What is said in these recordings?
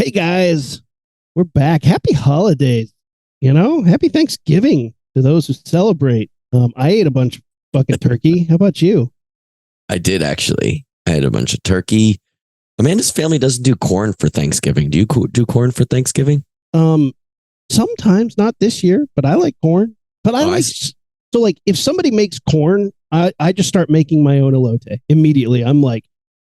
Hey guys, we're back. Happy holidays. Happy Thanksgiving to those who celebrate. I ate a bunch of fucking turkey. How about you? I did actually. I had a bunch of turkey. Amanda's family doesn't do corn for Thanksgiving. Do you do corn for Thanksgiving? Sometimes, not this year, but I like corn. But so like if somebody makes corn, I just start making my own elote immediately. I'm like,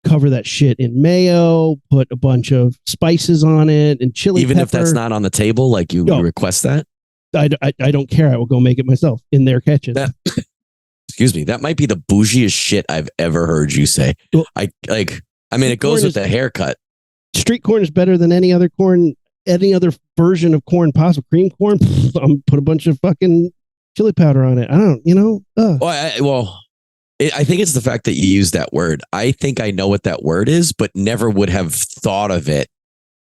cover that shit in mayo, put a bunch of spices on it and chili Even pepper. if that's not on the table, like you request that? I don't care. I will go make it myself in their kitchen. Excuse me. That might be the bougiest shit I've ever heard you say. Well, it goes with the haircut. Street corn is better than any other corn, any other version of corn possible. Cream corn, put a bunch of fucking chili powder on it. I don't, I think it's the fact that you use that word. I think I know what that word is, but never would have thought of it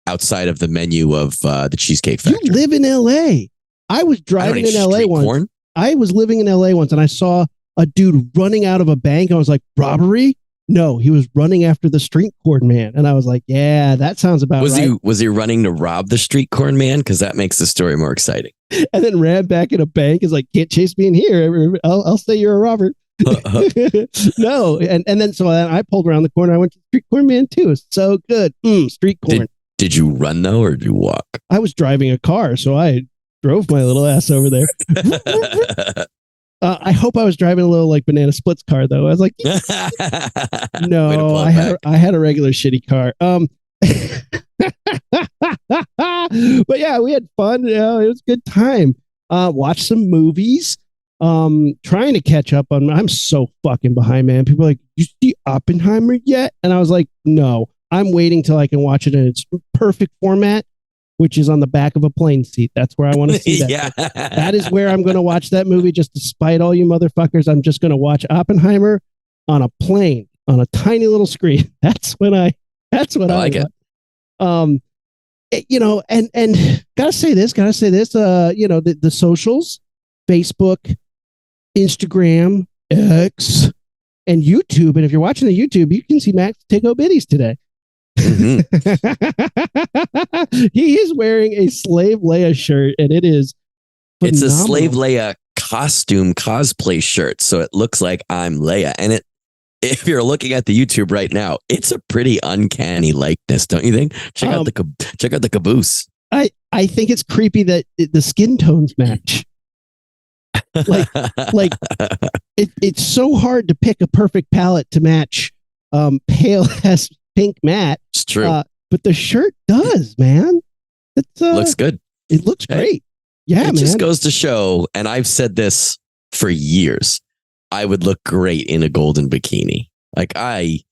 outside of the menu of the Cheesecake Factory. You live in LA. I was driving in LA once. Corn? I was living in LA once and I saw a dude running out of a bank. I was like, robbery? No, he was running after the street corn man. And I was like, yeah, that sounds about right. Was he running to rob the street corn man? Because that makes the story more exciting. And then ran back in a bank. Is like, can't chase me in here. I'll say you're a robber. No. And then so I pulled around the corner. I went to street corn man too. It's so good. Street corn. Did you run though, or did you walk? I was driving a car, so I drove my little ass over there. I hope I was driving a little like Banana Split's car though. I was like, no, I had a regular shitty car. But yeah, we had fun. It was a good time. Watched some movies. Trying to catch up on. I'm so fucking behind, man. People are like, you see Oppenheimer yet? And I was like, no, I'm waiting till I can watch it in its perfect format, which is on the back of a plane seat. That's where I want to see that. Yeah. That is where I'm going to watch that movie. Just to spite all you motherfuckers, I'm just going to watch Oppenheimer on a plane on a tiny little screen. That's I like it. And gotta say this. The socials, Facebook, Instagram, X, and YouTube. And if you're watching the YouTube, you can see Max take biddies today. Mm-hmm. He is wearing a Slave Leia shirt, and it is phenomenal. It's a Slave Leia costume cosplay shirt, so it looks like I'm Leia. And if you're looking at the YouTube right now, it's a pretty uncanny likeness, don't you think? Check out the caboose. I think it's creepy that the skin tones match. It's so hard to pick a perfect palette to match pale as pink matte. It's true. But the shirt does, man. It looks good. It looks great. Yeah, man. It just goes to show, and I've said this for years, I would look great in a golden bikini. I've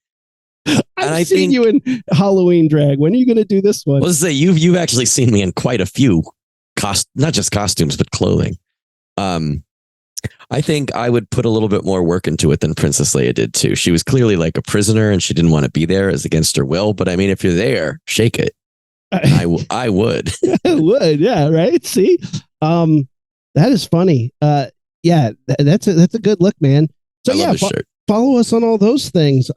seen you in Halloween drag. When are you going to do this one? Let's say you've actually seen me in quite a few not just costumes, but clothing. I think I would put a little bit more work into it than Princess Leia did too. She was clearly like a prisoner and she didn't want to be there as against her will. But I mean, if you're there, shake it. I would. I would. Yeah. Right. See, that is funny. Yeah, that's a good look, man. So I love the shirt. Follow us on all those things.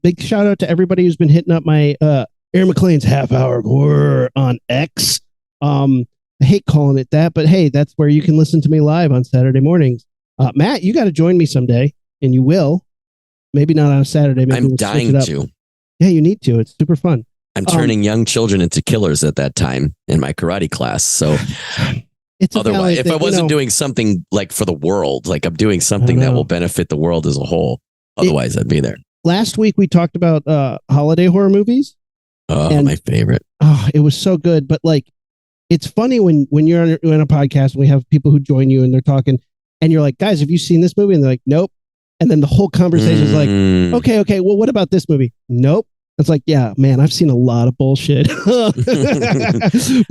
Big shout out to everybody who's been hitting up my Aaron McLean's half hour horror on X. I hate calling it that, but hey, that's where you can listen to me live on Saturday mornings. Matt, you got to join me someday, and you will. Maybe not on a Saturday. Maybe I'm dying to. Yeah, you need to. It's super fun. I'm turning young children into killers at that time in my karate class. So otherwise, if I wasn't doing something like for the world, like I'm doing something that will benefit the world as a whole, otherwise I'd be there. Last week we talked about holiday horror movies. Oh, my favorite. Oh, it was so good. But like, it's funny when you're on a podcast and we have people who join you and they're talking and you're like, guys, have you seen this movie? And they're like, nope. And then the whole conversation is like, okay. Well, what about this movie? Nope. It's like, yeah, man, I've seen a lot of bullshit. But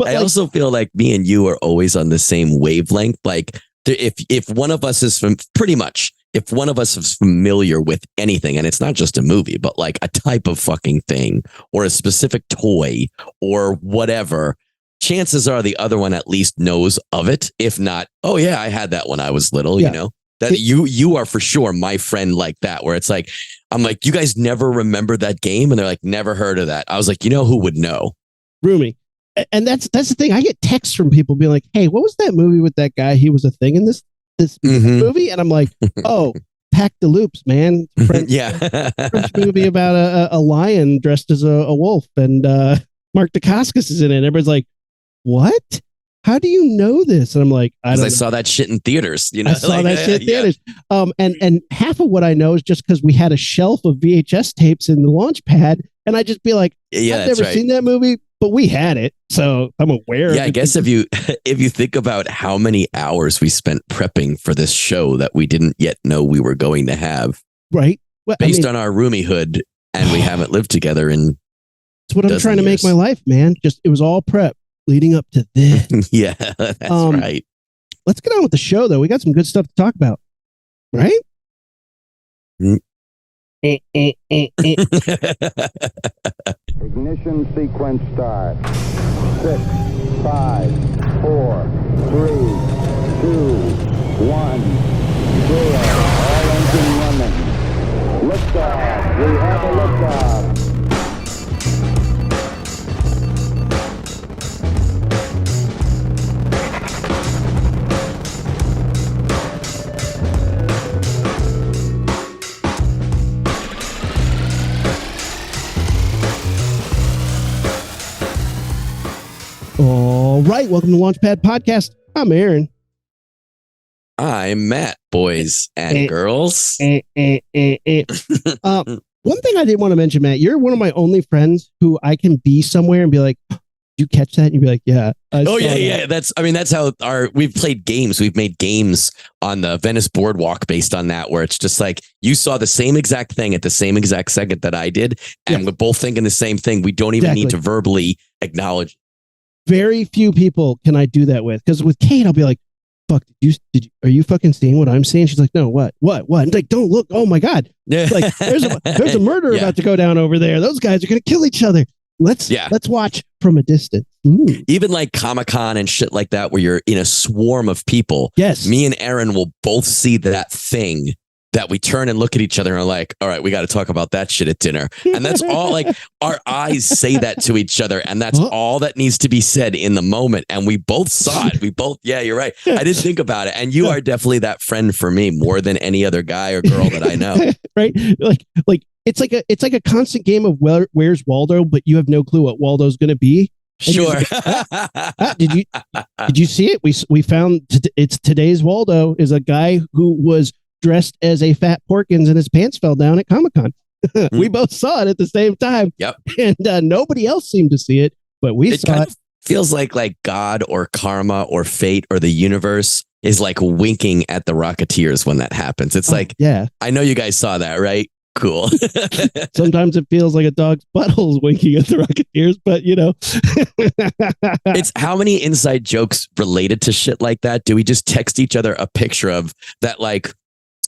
I also feel like me and you are always on the same wavelength. Like if one of us is if one of us is familiar with anything, and it's not just a movie, but like a type of fucking thing or a specific toy or whatever, chances are the other one at least knows of it. If not, oh yeah, I had that when I was little, you know. That you are for sure my friend like that, where it's like, I'm like, you guys never remember that game? And they're like, never heard of that. I was like, you know who would know? Rumi. And that's the thing. I get texts from people being like, "Hey, what was that movie with that guy? He was a thing in this movie," and I'm like, "Oh, Pack the Loops, man. French movie about a lion dressed as a wolf, and Mark Dacascos is in it." And everybody's like, "What? How do you know this?" And I'm like, I saw that shit in theaters. You know, I saw that shit in theaters. And half of what I know is just because we had a shelf of VHS tapes in the launch pad, and I just be like, I've never seen that movie, but we had it, so I'm aware. Yeah, I guess if you think about how many hours we spent prepping for this show that we didn't yet know we were going to have, right? Well, based on our roomiehood, and we haven't lived together in. That's what I'm trying to make my life, man. Just it was all prep leading up to this. Yeah, that's right. Let's get on with the show, though. We got some good stuff to talk about, right? Ignition sequence start. 6, 5, 4, 3, 2, 1, 0. All engine running. Liftoff. We have a liftoff. All right, welcome to Launchpad Podcast. I'm Aaron. I'm Matt, boys and girls. One thing I did want to mention, Matt, you're one of my only friends who I can be somewhere and be like, "Did you catch that?" And you'd be like, "Yeah." Yeah. That's how we've played games. We've made games on the Venice Boardwalk based on that, where it's just like you saw the same exact thing at the same exact second that I did, and we're both thinking the same thing. We don't even need to verbally acknowledge. Very few people can I do that with, because with Kate, I'll be like, "Fuck, are you fucking seeing what I'm seeing?" She's like, "No, what?" And like, "Don't look! Oh my god! Yeah. Like, there's a murder about to go down over there. Those guys are gonna kill each other. Let's watch from a distance." Even like Comic-Con and shit like that, where you're in a swarm of people. Yes, me and Aaron will both see that thing that we turn and look at each other and are like, "All right, we got to talk about that shit at dinner." And that's all, like, our eyes say that to each other. And that's all that needs to be said in the moment. And we both saw it. Yeah, you're right. I didn't think about it. And you are definitely that friend for me more than any other guy or girl that I know. Right. Like it's like a constant game of where's Waldo, but you have no clue what Waldo's going to be. Sure. Like, did you see it? We found it's today's Waldo is a guy who was dressed as a fat Porkins and his pants fell down at Comic-Con. We both saw it at the same time. Yep. And nobody else seemed to see it, but we saw it. Feels like God or karma or fate or the universe is like winking at the Rocketeers when that happens. It's like, yeah, I know you guys saw that, right? Cool. Sometimes it feels like a dog's butthole is winking at the Rocketeers, but you know. It's how many inside jokes related to shit like that do we just text each other a picture of that? Like,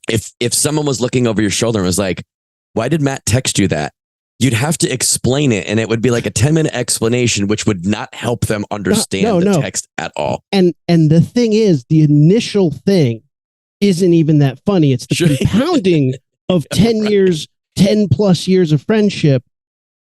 if someone was looking over your shoulder and was like, "Why did Matt text you that?" You'd have to explain it, and it would be like a 10-minute explanation, which would not help them understand the text at all. And the thing is, the initial thing isn't even that funny. It's the compounding of 10 plus years of friendship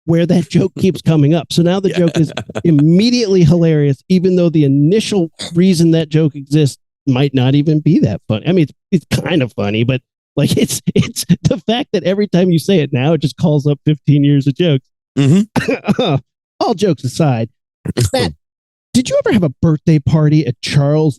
where that joke keeps coming up. So now the joke is immediately hilarious, even though the initial reason that joke exists might not even be that funny. I mean, it's kind of funny, but like it's the fact that every time you say it now, it just calls up 15 years of jokes. Mm-hmm. All jokes aside, Matt, did you ever have a birthday party at Charles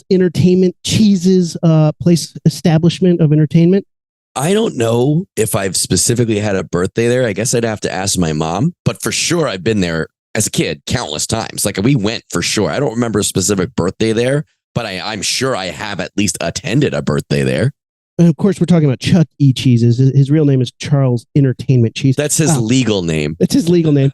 Entertainment Cheese's place establishment of entertainment? I don't know if I've specifically had a birthday there. I guess I'd have to ask my mom, but for sure I've been there as a kid countless times. Like we went for sure. I don't remember a specific birthday there, but I'm sure I have at least attended a birthday there. And of course, we're talking about Chuck E. Cheese's. His real name is Charles Entertainment Cheese. That's his legal name. That's his legal name.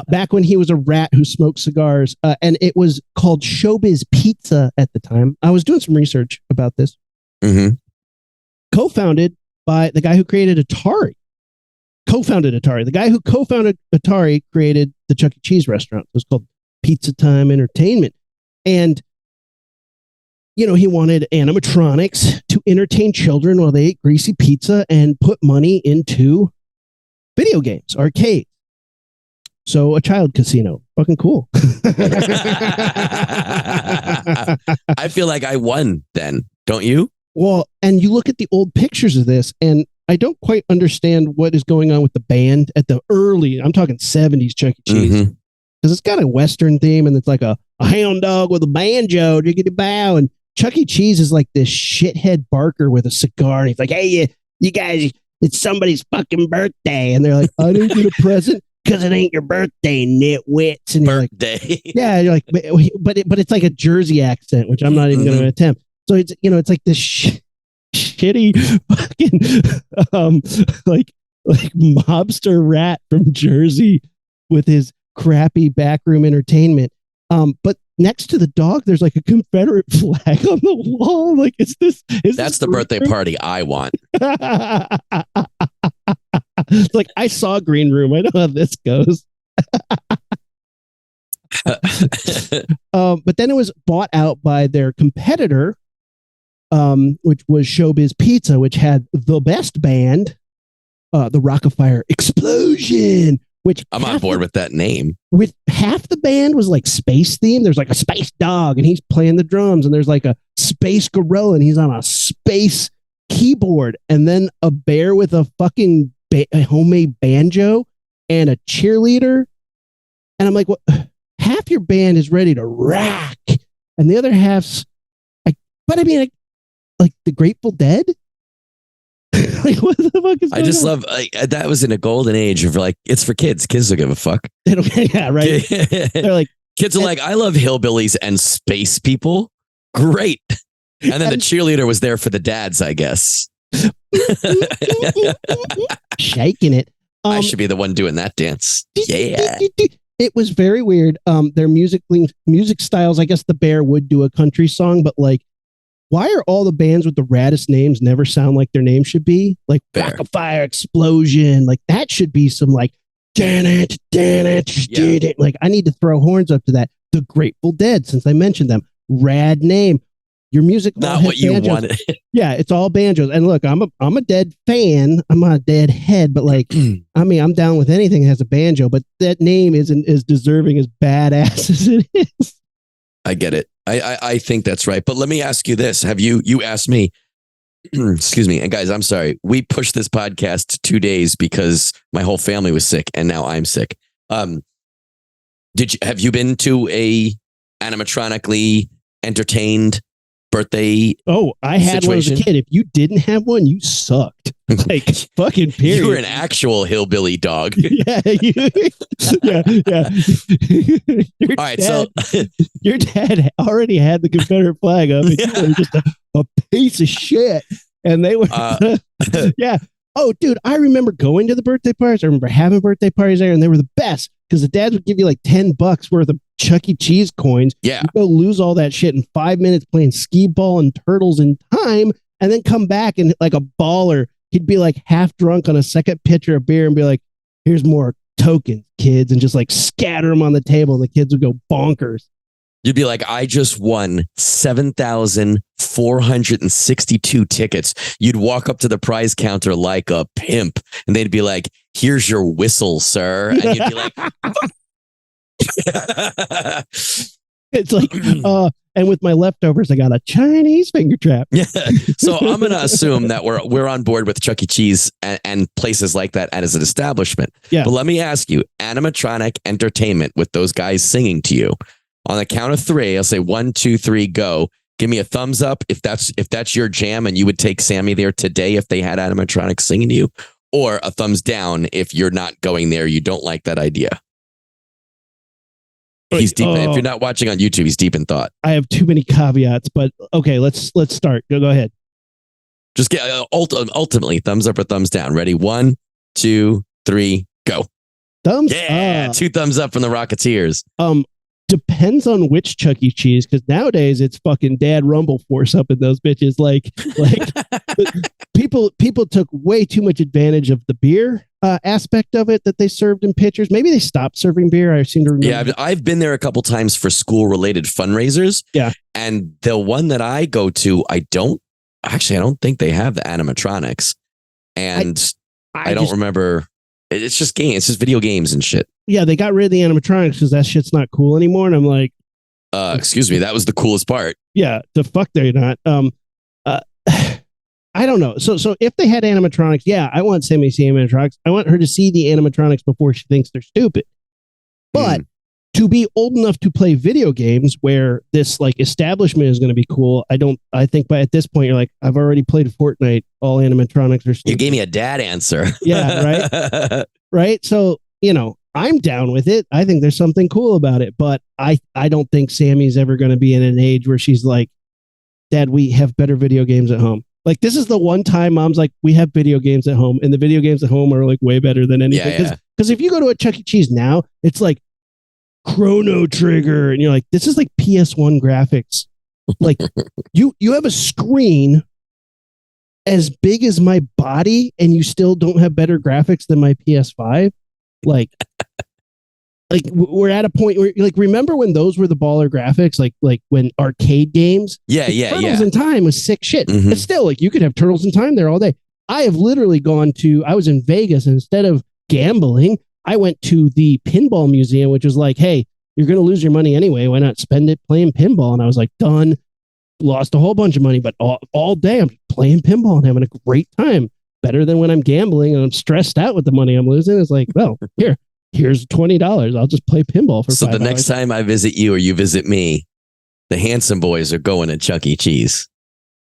Back when he was a rat who smoked cigars, and it was called Showbiz Pizza at the time. I was doing some research about this. Mm-hmm. Co-founded by the guy who created Atari. The guy who co-founded Atari created the Chuck E. Cheese restaurant. It was called Pizza Time Entertainment. And, you know, he wanted animatronics to entertain children while they ate greasy pizza and put money into video games, arcades. So a child casino. Fucking cool. I feel like I won then, don't you? Well, and you look at the old pictures of this, and I don't quite understand what is going on with the band at the early, I'm talking 70s Chuck E. Cheese. Mm-hmm. Because it's got a Western theme, and it's like a hound dog with a banjo, jiggity bow. And Chuck E. Cheese is like this shithead barker with a cigar. And he's like, hey, you guys, it's somebody's fucking birthday. And they're like, I didn't get a present because it ain't your birthday, nitwits. And birthday. You're like, yeah, you're like, but it's like a Jersey accent, which I'm not even going to attempt. So it's, it's like this shitty fucking like mobster rat from Jersey with his crappy backroom entertainment. But next to the dog, there's like a Confederate flag on the wall. Like, that's the birthday party I want. It's like, I saw Green Room. I know how this goes. But then it was bought out by their competitor, which was Showbiz Pizza, which had the best band, the Rock-afire Explosion. Which I'm on board with that name. With half the band was like space themed. There's like a space dog and he's playing the drums, and there's like a space gorilla and he's on a space keyboard, and then a bear with a fucking homemade banjo and a cheerleader. And I'm like, what? Half your band is ready to rock, and the other half's like, like the Grateful Dead. Like, what the fuck is I just love that was in a golden age of like, it's for kids. Kids don't give a fuck. They don't, yeah, right. They're like, kids are like, I love hillbillies and space people. Great. And then the cheerleader was there for the dads, I guess. Shaking it. I should be the one doing that dance. Yeah. It was very weird. Their music styles, I guess the bear would do a country song, but like, why are all the bands with the raddest names never sound like their name should be? Like Rock-afire Explosion. Like that should be some like, yeah. Like I need to throw horns up to that. The Grateful Dead, since I mentioned them. Rad name. Your music. Not what you wanted. Yeah, it's all banjos. And look, I'm a Dead fan. I'm not a Dead head, but like, I mean, I'm down with anything that has a banjo, but that name isn't as deserving as badass as it is. I get it. I think that's right. But let me ask you this. Have you asked me, excuse me. And guys, I'm sorry. We pushed this podcast 2 days because my whole family was sick and now I'm sick. Have you been to a animatronically entertained birthday? Oh, I had one as a kid. If you didn't have one, you sucked. Like fucking period. You were an actual hillbilly dog. Yeah. Yeah. All right. So your dad already had the Confederate flag up. And you were just a piece of shit. And they were, yeah. Oh, dude, I remember going to the birthday parties. I remember having birthday parties there, and they were the best because the dads would give you like $10 worth of Chuck E. Cheese coins. Yeah. You go lose all that shit in 5 minutes playing skee ball and turtles in time, and then come back and like a baller, he'd be like half drunk on a second pitcher of beer and be like, here's more tokens, kids, and just like scatter them on the table, and the kids would go bonkers. You'd be like, I just won 7,462 tickets. You'd walk up to the prize counter like a pimp, and they'd be like, here's your whistle, sir. And you'd be like, it's like, and with my leftovers, I got a Chinese finger trap. Yeah. So I'm going to assume that we're on board with Chuck E. Cheese and places like that as an establishment. Yeah. But let me ask you, animatronic entertainment with those guys singing to you. On the count of 3, I'll say 1, 2, 3, go. Give me a thumbs up if that's your jam and you would take Sammy there today if they had animatronics singing to you, or a thumbs down if you're not going there, you don't like that idea. He's deep. If you're not watching on YouTube, he's deep in thought. I have too many caveats, but okay, let's start. Go ahead. Just get ultimately thumbs up or thumbs down. Ready? 1, 2, 3, go. Thumbs up. 2 thumbs up from the Rocketeers. Depends on which Chuck E. Cheese, because nowadays it's fucking Dad Rumble Force up in those bitches. Like people took way too much advantage of the beer aspect of it that they served in pitchers. Maybe they stopped serving beer. I seem to remember. Yeah, I've been there a couple times for school related fundraisers. Yeah, and the one that I go to, I don't think they have the animatronics, and I don't remember It's just games. It's just video games and shit. Yeah, they got rid of the animatronics because that shit's not cool anymore. And I'm like, excuse me, that was the coolest part. Yeah, the fuck they're not. I don't know. So if they had animatronics, yeah, I want Sammy to see animatronics. I want her to see the animatronics before she thinks they're stupid. But to be old enough to play video games where this like establishment is going to be cool, I think by at this point you're like, I've already played Fortnite. All animatronics are stupid. You gave me a dad answer. Yeah, right. Right. So, I'm down with it. I think there's something cool about it, but I don't think Sammy's ever going to be in an age where she's like, Dad, we have better video games at home. Like, this is the one time Mom's like, we have video games at home, and the video games at home are like way better than anything. Because if you go to a Chuck E. Cheese now, it's like Chrono Trigger, and you're like, this is like PS1 graphics. Like, you have a screen as big as my body, and you still don't have better graphics than my PS5. Like we're at a point where, like, remember when those were the baller graphics, like when arcade games? Turtles in Time was sick shit. But still, like, you could have Turtles in Time there all day. I have literally I was in Vegas, and instead of gambling, I went to the pinball museum, which was like, hey, you're going to lose your money anyway. Why not spend it playing pinball? And I was like, done. Lost a whole bunch of money, but all day I'm playing pinball and having a great time. Better than when I'm gambling and I'm stressed out with the money I'm losing. It's like, well, here's $20. I'll just play pinball for 5 hours. So the next time I visit you or you visit me, the Handsome Boys are going to Chuck E. Cheese.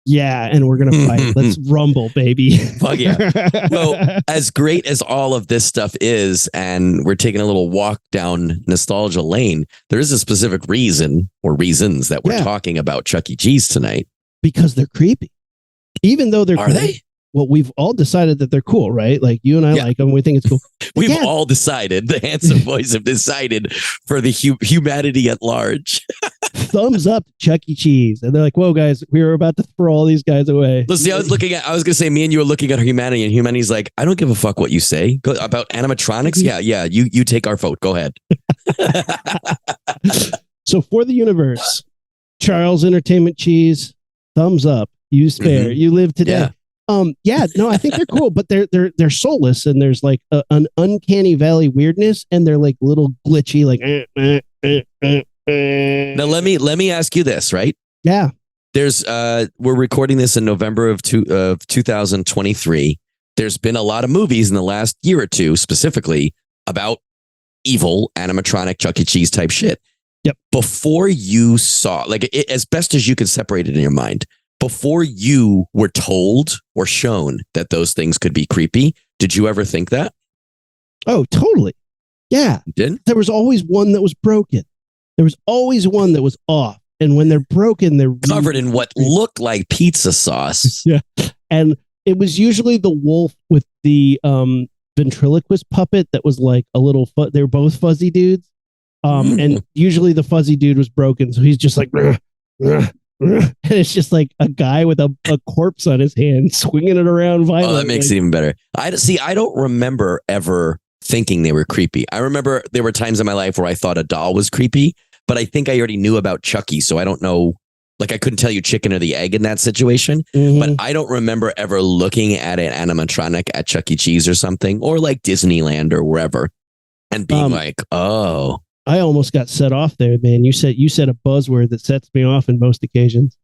Yeah, and we're going to fight. Let's rumble, baby. Fuck yeah. Well, as great as all of this stuff is, and we're taking a little walk down nostalgia lane, there is a specific reason or reasons that we're talking about Chuck E. Cheese tonight. Because they're creepy. Even though they're Are they? Well, we've all decided that they're cool, right? Like, you and I like them. We think it's cool. We've all decided. The Handsome Boys have decided for the humanity at large. Thumbs up, Chuck E. Cheese. And they're like, whoa, guys, we were about to throw all these guys away. Let's see, I was going to say, me and you were looking at humanity, and humanity's like, I don't give a fuck what you say. About animatronics? Yeah, you take our vote. Go ahead. So for the universe, Charles Entertainment Cheese, thumbs up. You spare. You live today. No, I think they're cool, but they're soulless, and there's like an uncanny valley weirdness, and they're like little glitchy, like. Now let me ask you this, right? Yeah. There's we're recording this in November of 2023. There's been a lot of movies in the last year or two, specifically about evil animatronic Chuck E. Cheese type shit. Yep. Before you saw, as best as you could separate it in your mind, before you were told or shown that those things could be creepy, did you ever think that? Oh, totally. Yeah. You didn't? There was always one that was broken. There was always one that was off. And when they're broken, they're covered in what looked like pizza sauce. Yeah. And it was usually the wolf with the ventriloquist puppet that was like a little, they were both fuzzy dudes. And usually the fuzzy dude was broken. So he's just like, and it's just like a guy with a corpse on his hand swinging it around violently. Oh, that makes it even better. I don't remember ever thinking they were creepy. I remember there were times in my life where I thought a doll was creepy, but I think I already knew about Chucky, so I don't know. Like, I couldn't tell you chicken or the egg in that situation, but I don't remember ever looking at an animatronic at Chuck E. Cheese or something, or like Disneyland or wherever, and being like, oh. I almost got set off there, man. You said a buzzword that sets me off in most occasions.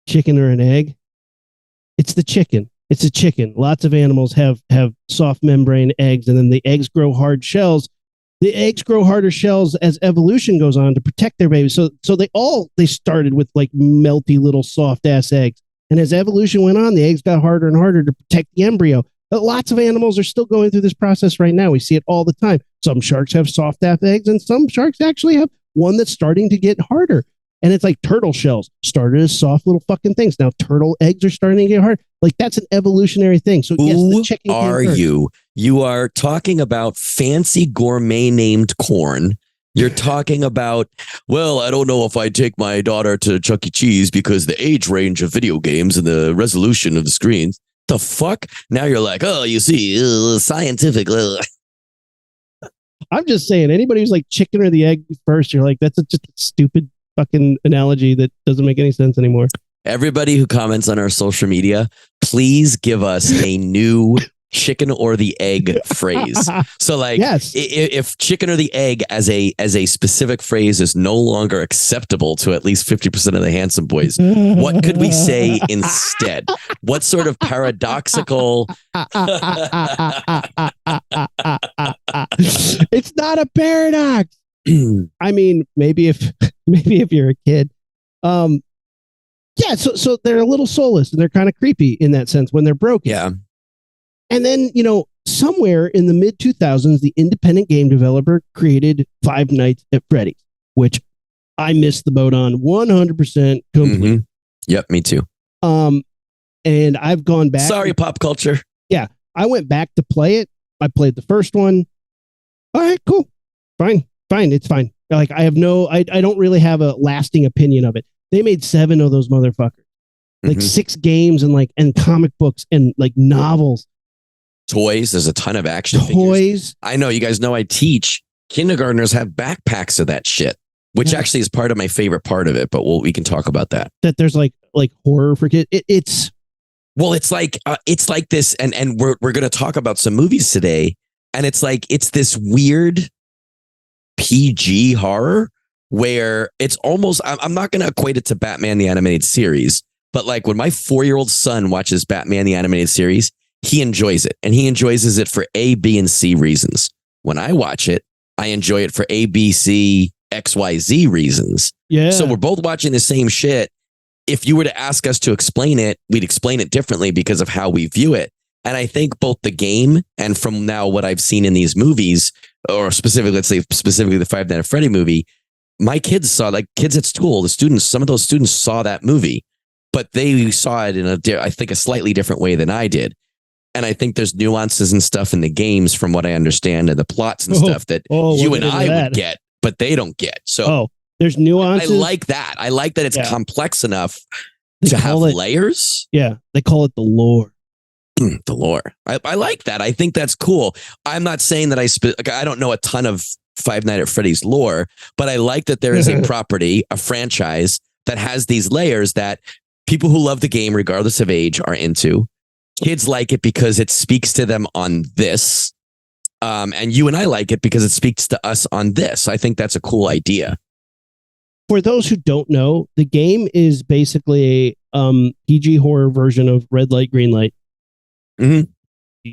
Chicken or an egg? It's the chicken. It's a chicken. Lots of animals have soft membrane eggs, and then the eggs grow hard shells. The eggs grow harder shells as evolution goes on to protect their babies. So they started with like melty little soft ass eggs. And as evolution went on, the eggs got harder and harder to protect the embryo. But lots of animals are still going through this process right now. We see it all the time. Some sharks have soft ass eggs, and some sharks actually have one that's starting to get harder. And it's like turtle shells started as soft little fucking things. Now turtle eggs are starting to get hard. Like, that's an evolutionary thing. So yes, the chicken. Who are you? You are talking about fancy gourmet named corn. You're talking about, well, I don't know if I take my daughter to Chuck E. Cheese because the age range of video games and the resolution of the screens. The fuck? Now you're like, oh, you see, scientific. I'm just saying, anybody who's like chicken or the egg first, you're like, that's just a stupid fucking analogy that doesn't make any sense anymore. Everybody who comments on our social media, please give us a new chicken or the egg phrase. So like, Yes. if chicken or the egg as a specific phrase is no longer acceptable to at least 50% of the handsome boys, what could we say instead? What sort of paradoxical? It's not a paradox. I mean, maybe if you're a kid. Yeah, so they're a little soulless and they're kind of creepy in that sense when they're broken. Yeah. And then, somewhere in the mid 2000s, the independent game developer created Five Nights at Freddy's, which I missed the boat on 100% completely. Mm-hmm. Yep, me too. And I've gone back. Sorry, pop culture. Yeah, I went back to play it. I played the first one. All right, cool. Fine. It's fine. Like I don't really have a lasting opinion of it. They made 7 of those motherfuckers, like 6 games and comic books and like novels. Toys. There's a ton of action Toys. figures. I know. You guys know I teach. Kindergartners have backpacks of that shit, which actually is part of my favorite part of it. But we can talk about that. That there's like horror for kids. It's like this, and we're going to talk about some movies today, and it's this weird PG horror where it's almost, I'm not going to equate it to Batman the Animated Series, but like when my 4-year-old son watches Batman the Animated Series, he enjoys it, and he enjoys it for A, B, and C reasons. When I watch it, I enjoy it for A, B, C, X, Y, Z reasons. Yeah. So we're both watching the same shit. If you were to ask us to explain it, we'd explain it differently because of how we view it. And I think both the game and from now what I've seen in these movies, or specifically, let's say specifically the Five Nights at Freddy movie, my kids saw, like kids at school, some of those students saw that movie, but they saw it in I think a slightly different way than I did. And I think there's nuances and stuff in the games from what I understand and the plots and stuff that you and I would get, but they don't get. So there's nuances. I like that. I like that it's complex enough to have layers. Yeah. They call it the lore. The lore. I like that. I think that's cool. I'm not saying that I don't know a ton of Five Nights at Freddy's lore, but I like that there is a property, a franchise that has these layers that people who love the game, regardless of age, are into. Kids like it because it speaks to them on this. And you and I like it because it speaks to us on this. I think that's a cool idea. For those who don't know, the game is basically a PG horror version of Red Light, Green Light. Mm-hmm.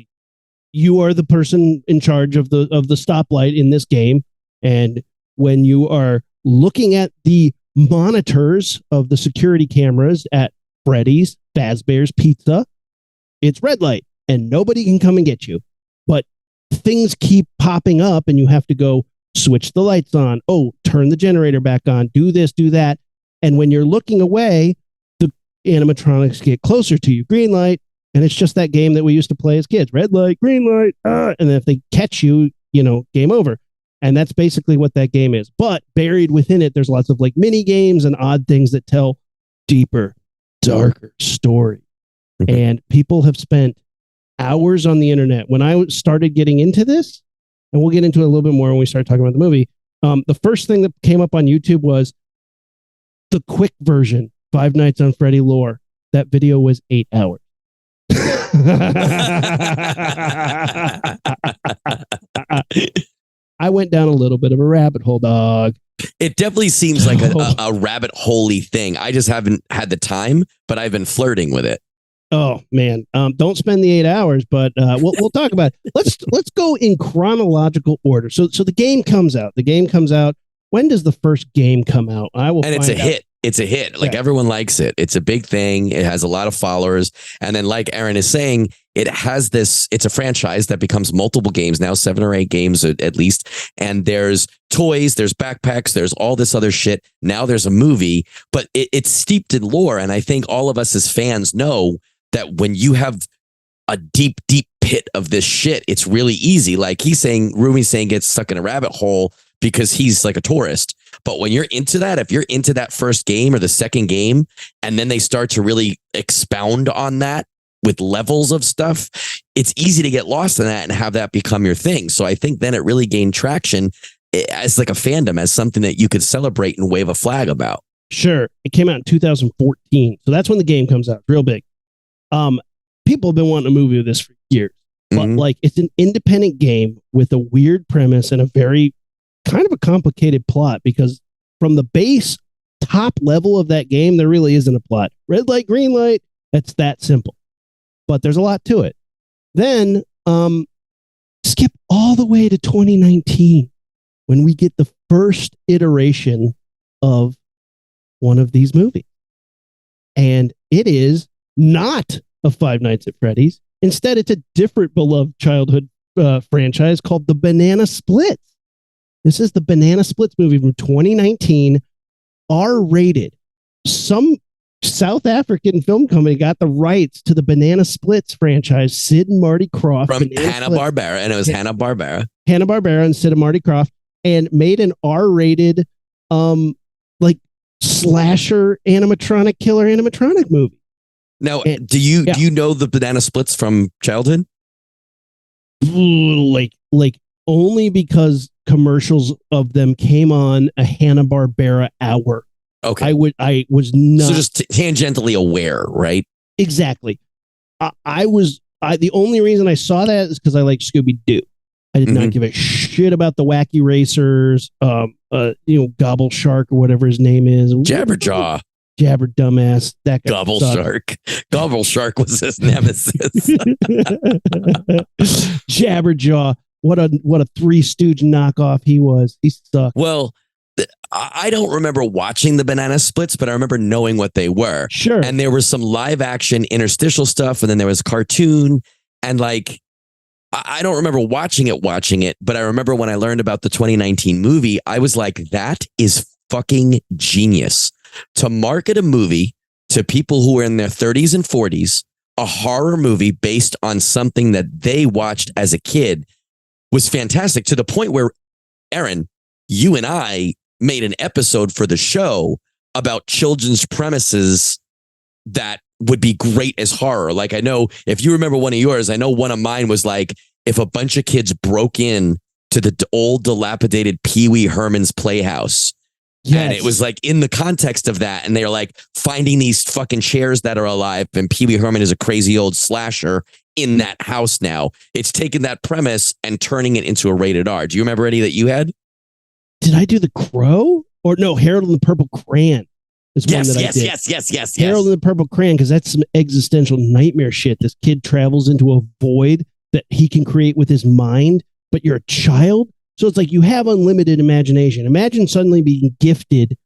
You are the person in charge of the stoplight in this game, and when you are looking at the monitors of the security cameras at Freddy's Fazbear's Pizza, it's red light, and nobody can come and get you. But things keep popping up, and you have to go switch the lights on. Oh, turn the generator back on. Do this, do that. And when you're looking away, the animatronics get closer to you. Green light. And it's just that game that we used to play as kids. Red light, green light. And if they catch you, game over. And that's basically what that game is. But buried within it, there's lots of like mini games and odd things that tell deeper, darker story. Mm-hmm. And people have spent hours on the internet. When I started getting into this, and we'll get into it a little bit more when we start talking about the movie, the first thing that came up on YouTube was the quick version, Five Nights on Freddy lore. That video was 8 hours. I went down a little bit of a rabbit hole, dog. It definitely seems like a rabbit hole-y thing. I just haven't had the time, but I've been flirting with it. Oh man, don't spend the 8 hours, but we'll talk about it. Let's go in chronological order. So the game comes out. When does the first game come out? It's a hit. It's a hit. Like everyone likes it. It's a big thing. It has a lot of followers. And then like Aaron is saying, it's a franchise that becomes multiple games now, 7 or 8 games at least. And there's toys, there's backpacks, there's all this other shit. Now there's a movie, but it's steeped in lore. And I think all of us as fans know that when you have a deep, deep pit of this shit, it's really easy. Like Rumi's saying, get stuck in a rabbit hole because he's like a tourist. But when you're into that, if you're into that first game or the second game, and then they start to really expound on that with levels of stuff, it's easy to get lost in that and have that become your thing. So I think then it really gained traction as like a fandom, as something that you could celebrate and wave a flag about. Sure. It came out in 2014. So that's when the game comes out. Real big. People have been wanting a movie of this for years. but like it's an independent game with a weird premise and a very kind of a complicated plot, because from the base top level of that game, there really isn't a plot. Red light, green light, it's that simple. But there's a lot to it. Then skip all the way to 2019 when we get the first iteration of one of these movies. And it is not a Five Nights at Freddy's. Instead, it's a different beloved childhood franchise called The Banana Splits. This is the Banana Splits movie from 2019, R-rated. Some South African film company got the rights to the Banana Splits franchise, Sid and Marty Krofft. From Hanna-Barbera, and it was Hanna-Barbera. Hanna-Barbera and Sid and Marty Krofft, and made an R-rated, like, slasher animatronic killer animatronic movie. Now, do you know the Banana Splits from childhood? Like only because commercials of them came on a Hanna-Barbera hour. Okay. I was not. So just tangentially aware, right? Exactly. The only reason I saw that is because I like Scooby-Doo. I did not give a shit about the Wacky Racers, Gobble Shark or whatever his name is. Jabberjaw. Jabber dumbass. That guy Gobble sucked. Shark. Gobble Shark was his nemesis. Jabberjaw. What a Three Stooge knockoff he was. He sucked. Well, I don't remember watching the Banana Splits, but I remember knowing what they were. Sure. And there was some live action interstitial stuff, and then there was cartoon, and like I don't remember watching it, but I remember when I learned about the 2019 movie, I was like, that is fucking genius. To market a movie to people who are in their 30s and 40s, a horror movie based on something that they watched as a kid, was fantastic, to the point where, Aaron, you and I made an episode for the show about children's premises that would be great as horror. Like, I know if you remember one of yours, I know one of mine was like, if a bunch of kids broke in to the old dilapidated Pee Wee Herman's Playhouse. Yes. And it was like in the context of that. And they're like finding these fucking chairs that are alive. And Pee Wee Herman is a crazy old slasher in that house now. It's taken that premise and turning it into a rated R. Do you remember any that you had? Did I do The Crow? Or no, Harold and the Purple Crayon. I did. Yes. Harold and the Purple Crayon, because that's some existential nightmare shit. This kid travels into a void that he can create with his mind, but you're a child. So it's like you have unlimited imagination. Imagine suddenly being gifted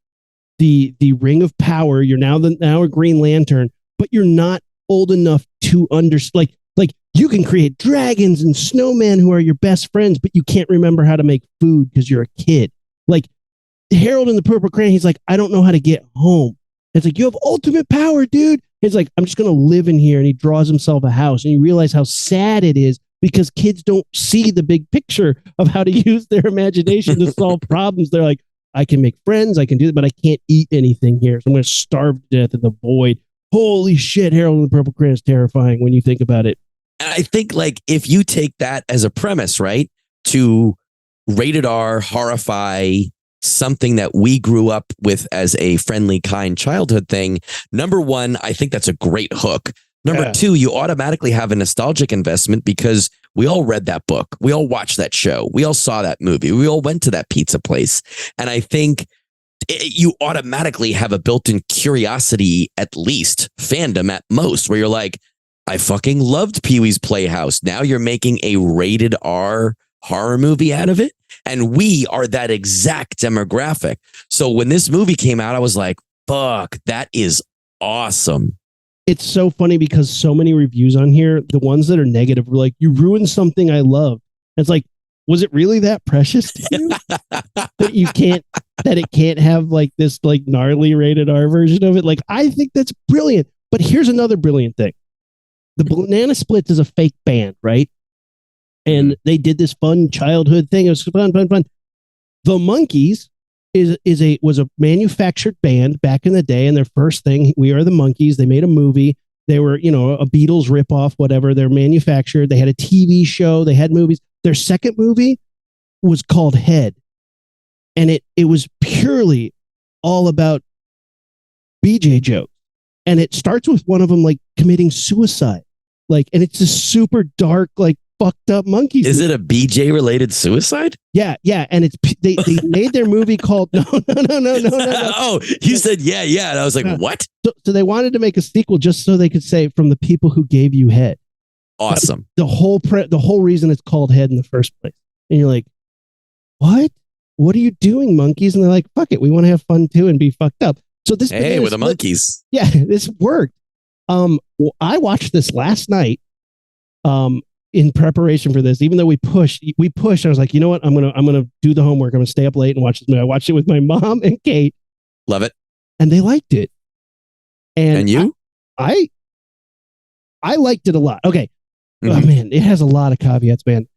the ring of power. You're now a Green Lantern, but you're not old enough to understand. Like you can create dragons and snowmen who are your best friends, but you can't remember how to make food because you're a kid. Like Harold and the Purple Crayon, he's like, I don't know how to get home. It's like, you have ultimate power, dude. He's like, I'm just going to live in here. And he draws himself a house. And you realize how sad it is because kids don't see the big picture of how to use their imagination to solve problems. They're like, I can make friends. I can do it, but I can't eat anything here. So I'm going to starve to death in the void. Holy shit, Harold and the Purple Crayon is terrifying when you think about it. And I think, like, if you take that as a premise, right, to rated R, horrify, something that we grew up with as a friendly, kind childhood thing, number one, I think that's a great hook. Number two, you automatically have a nostalgic investment because we all read that book. We all watched that show. We all saw that movie. We all went to that pizza place. And I think you automatically have a built-in curiosity, at least fandom at most, where you're like, I fucking loved Pee-wee's Playhouse. Now you're making a rated R horror movie out of it. And we are that exact demographic. So when this movie came out, I was like, fuck, that is awesome. It's so funny because so many reviews on here, the ones that are negative were like, you ruined something I loved. And it's like, was it really that precious to you that it can't have like this like gnarly rated R version of it? Like, I think that's brilliant. But here's another brilliant thing. The Banana Splits is a fake band, right? And they did this fun childhood thing. It was fun. The Monkees was a manufactured band back in the day, and their first thing, We Are the Monkees. They made a movie. They were, a Beatles ripoff, whatever. They're manufactured. They had a TV show. They had movies. Their second movie was called Head, and it was purely all about BJ jokes. And it starts with one of them like committing suicide, like, and it's a super dark, like fucked up monkeys. Is it a BJ related suicide? Yeah, and they made their movie called no. Oh, you said yeah, and I was like, what? So they wanted to make a sequel just so they could say from the people who gave you head. Awesome. The whole reason it's called Head in the first place. And you're like, what? What are you doing, monkeys? And they're like, fuck it, we want to have fun too and be fucked up. So this we're the monkeys. Yeah, this worked. I watched this last night. In preparation for this, even though we pushed, I was like, you know what? I'm gonna do the homework. I'm gonna stay up late and watch this movie. I watched it with my mom and Kate. Love it. And they liked it. And you? I liked it a lot. Okay. Mm-hmm. Oh man, it has a lot of caveats, man.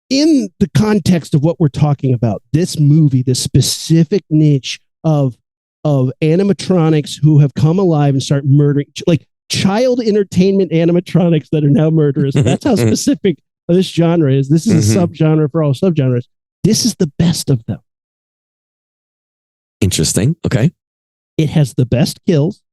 In the context of what we're talking about, this movie, this specific niche of animatronics who have come alive and start murdering, like child entertainment animatronics that are now murderous. That's how specific this genre is. This is a subgenre for all subgenres. This is the best of them. Interesting. Okay. It has the best kills,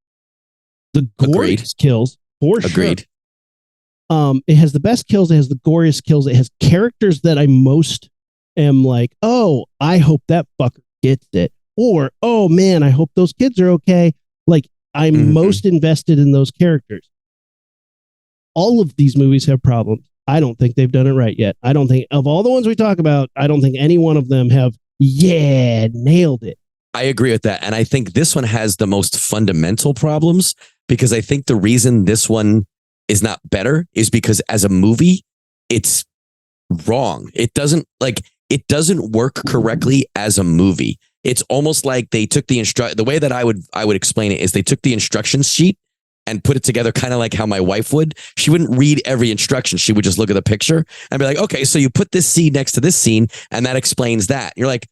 the goriest kills, for Agreed. Sure. It has the best kills. It has the goriest kills. It has characters that I most am like, oh, I hope that fucker gets it. Or, oh man, I hope those kids are okay. Like, I'm most invested in those characters. All of these movies have problems. I don't think they've done it right yet. I don't think, of all the ones we talk about, I don't think any one of them have, nailed it. I agree with that. And I think this one has the most fundamental problems, because I think the reason this one is not better is because as a movie, it's wrong. It doesn't work correctly as a movie. It's almost like they took the way that I would explain it is they took the instructions sheet and put it together kind of like how my wife would. She wouldn't read every instruction. She would just look at the picture and be like, okay, so you put this scene next to this scene and that explains that. You're like,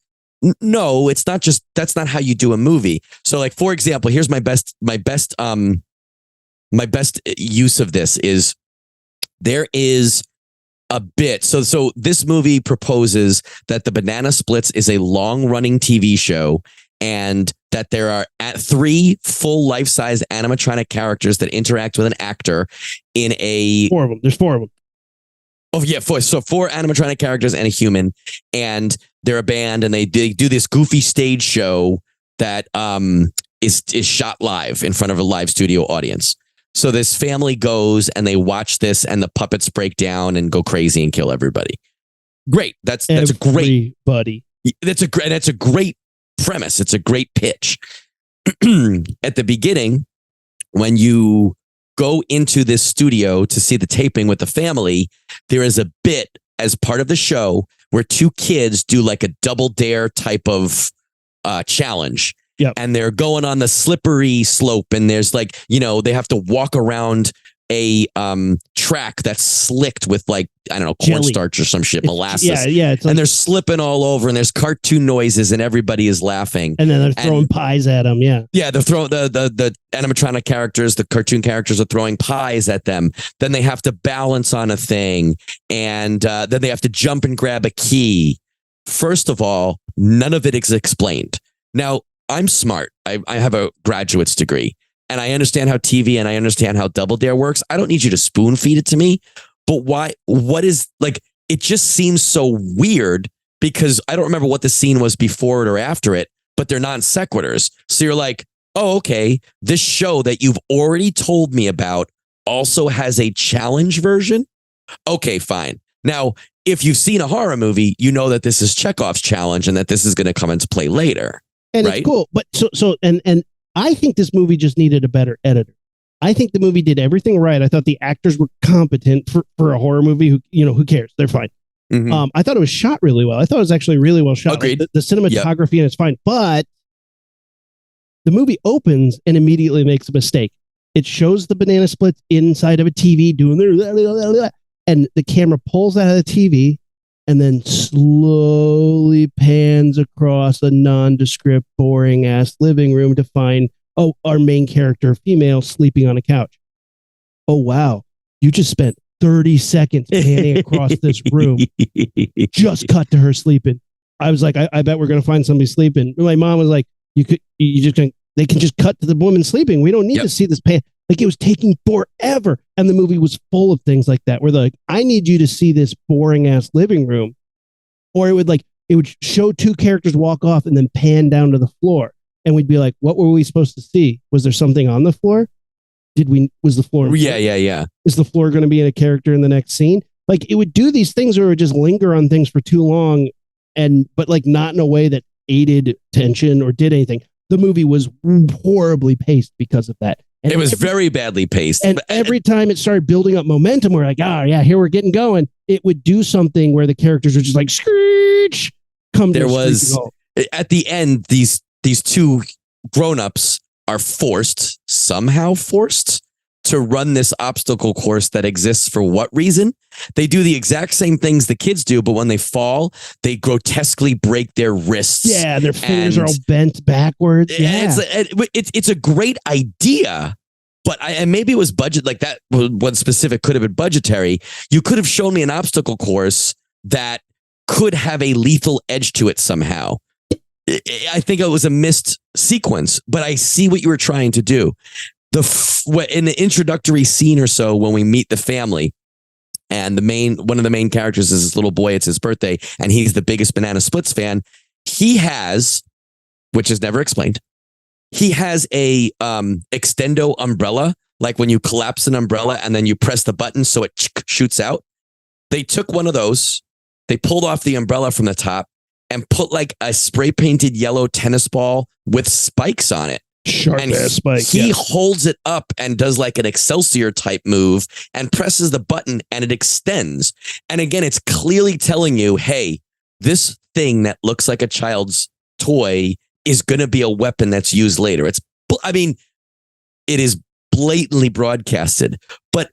no, it's not just, that's not how you do a movie. So like, for example, here's my best use of this is there is a bit. So this movie proposes that the Banana Splits is a long-running TV show and that there are 3 full life-size animatronic characters that interact with an actor in a... 4 of them. There's 4 of them. Oh, yeah. 4 animatronic characters and a human. And they're a band and they do this goofy stage show that is shot live in front of a live studio audience. So this family goes and they watch this and the puppets break down and go crazy and kill everybody. Great. That's a great That's a great premise. It's a great pitch. At the beginning, when you go into this studio to see the taping with the family, there is a bit as part of the show where 2 kids do like a double dare type of challenge. Yep. And they're going on the slippery slope and there's like, they have to walk around a track that's slicked with like, I don't know, cornstarch or some shit, molasses. Yeah. It's like, and they're slipping all over and there's cartoon noises and everybody is laughing. And then they're throwing pies at them. Yeah. Yeah. They're throwing the animatronic characters, the cartoon characters are throwing pies at them. Then they have to balance on a thing. And then they have to jump and grab a key. First of all, none of it is explained. Now, I'm smart. I have a graduate's degree and I understand how TV and I understand how Double Dare works. I don't need you to spoon feed it to me. But why? What is like, it just seems so weird because I don't remember what the scene was before it or after it, but they're non sequiturs. So you're like, oh, okay. This show that you've already told me about also has a challenge version. Okay, fine. Now, if you've seen a horror movie, you know that this is Chekhov's challenge and that this is going to come into play later. And right? It's cool. But and I think this movie just needed a better editor. I think the movie did everything right. I thought the actors were competent for a horror movie. Who cares? They're fine. Mm-hmm. I thought it was shot really well. I thought it was actually really well shot. Agreed. Like the cinematography and it's fine. But the movie opens and immediately makes a mistake. It shows the banana splits inside of a TV doing their and the camera pulls out of the TV and then slowly pans across a nondescript, boring-ass living room to find, our main character, female, sleeping on a couch. Oh, wow. You just spent 30 seconds panning across this room. Just cut to her sleeping. I was like, I bet we're going to find somebody sleeping. My mom was like, they can just cut to the woman sleeping. We don't need to see this pan. Like it was taking forever. And the movie was full of things like that where they're like, I need you to see this boring ass living room. Or it would show two characters walk off and then pan down to the floor. And we'd be like, what were we supposed to see? Was there something on the floor? Was the floor? Yeah. Is the floor going to be in a character in the next scene? Like it would do these things where it would just linger on things for too long but like not in a way that aided tension or did anything. The movie was horribly paced because of that. And it was very badly paced. And every time it started building up momentum, we're like, here we're getting going. It would do something where the characters were just like, screech, come to there was at the end, these two grown-ups are somehow forced to run this obstacle course that exists for what reason? They do the exact same things the kids do, but when they fall, they grotesquely break their wrists. Yeah, their fingers are all bent backwards. Yeah. It's a great idea, but and maybe it was budget, like that one specific could have been budgetary. You could have shown me an obstacle course that could have a lethal edge to it somehow. I think it was a missed sequence, but I see what you were trying to do. In the introductory scene or so, when we meet the family, and one of the main characters is this little boy, it's his birthday, and he's the biggest Banana Splits fan. He has, which is never explained, he has a extendo umbrella, like when you collapse an umbrella and then you press the button so it shoots out. They took one of those, they pulled off the umbrella from the top and put like a spray painted yellow tennis ball with spikes on it. Sharp ass spike. He holds it up and does like an Excelsior type move and presses the button and it extends. And again, it's clearly telling you, hey, this thing that looks like a child's toy is going to be a weapon that's used later. It is blatantly broadcasted, but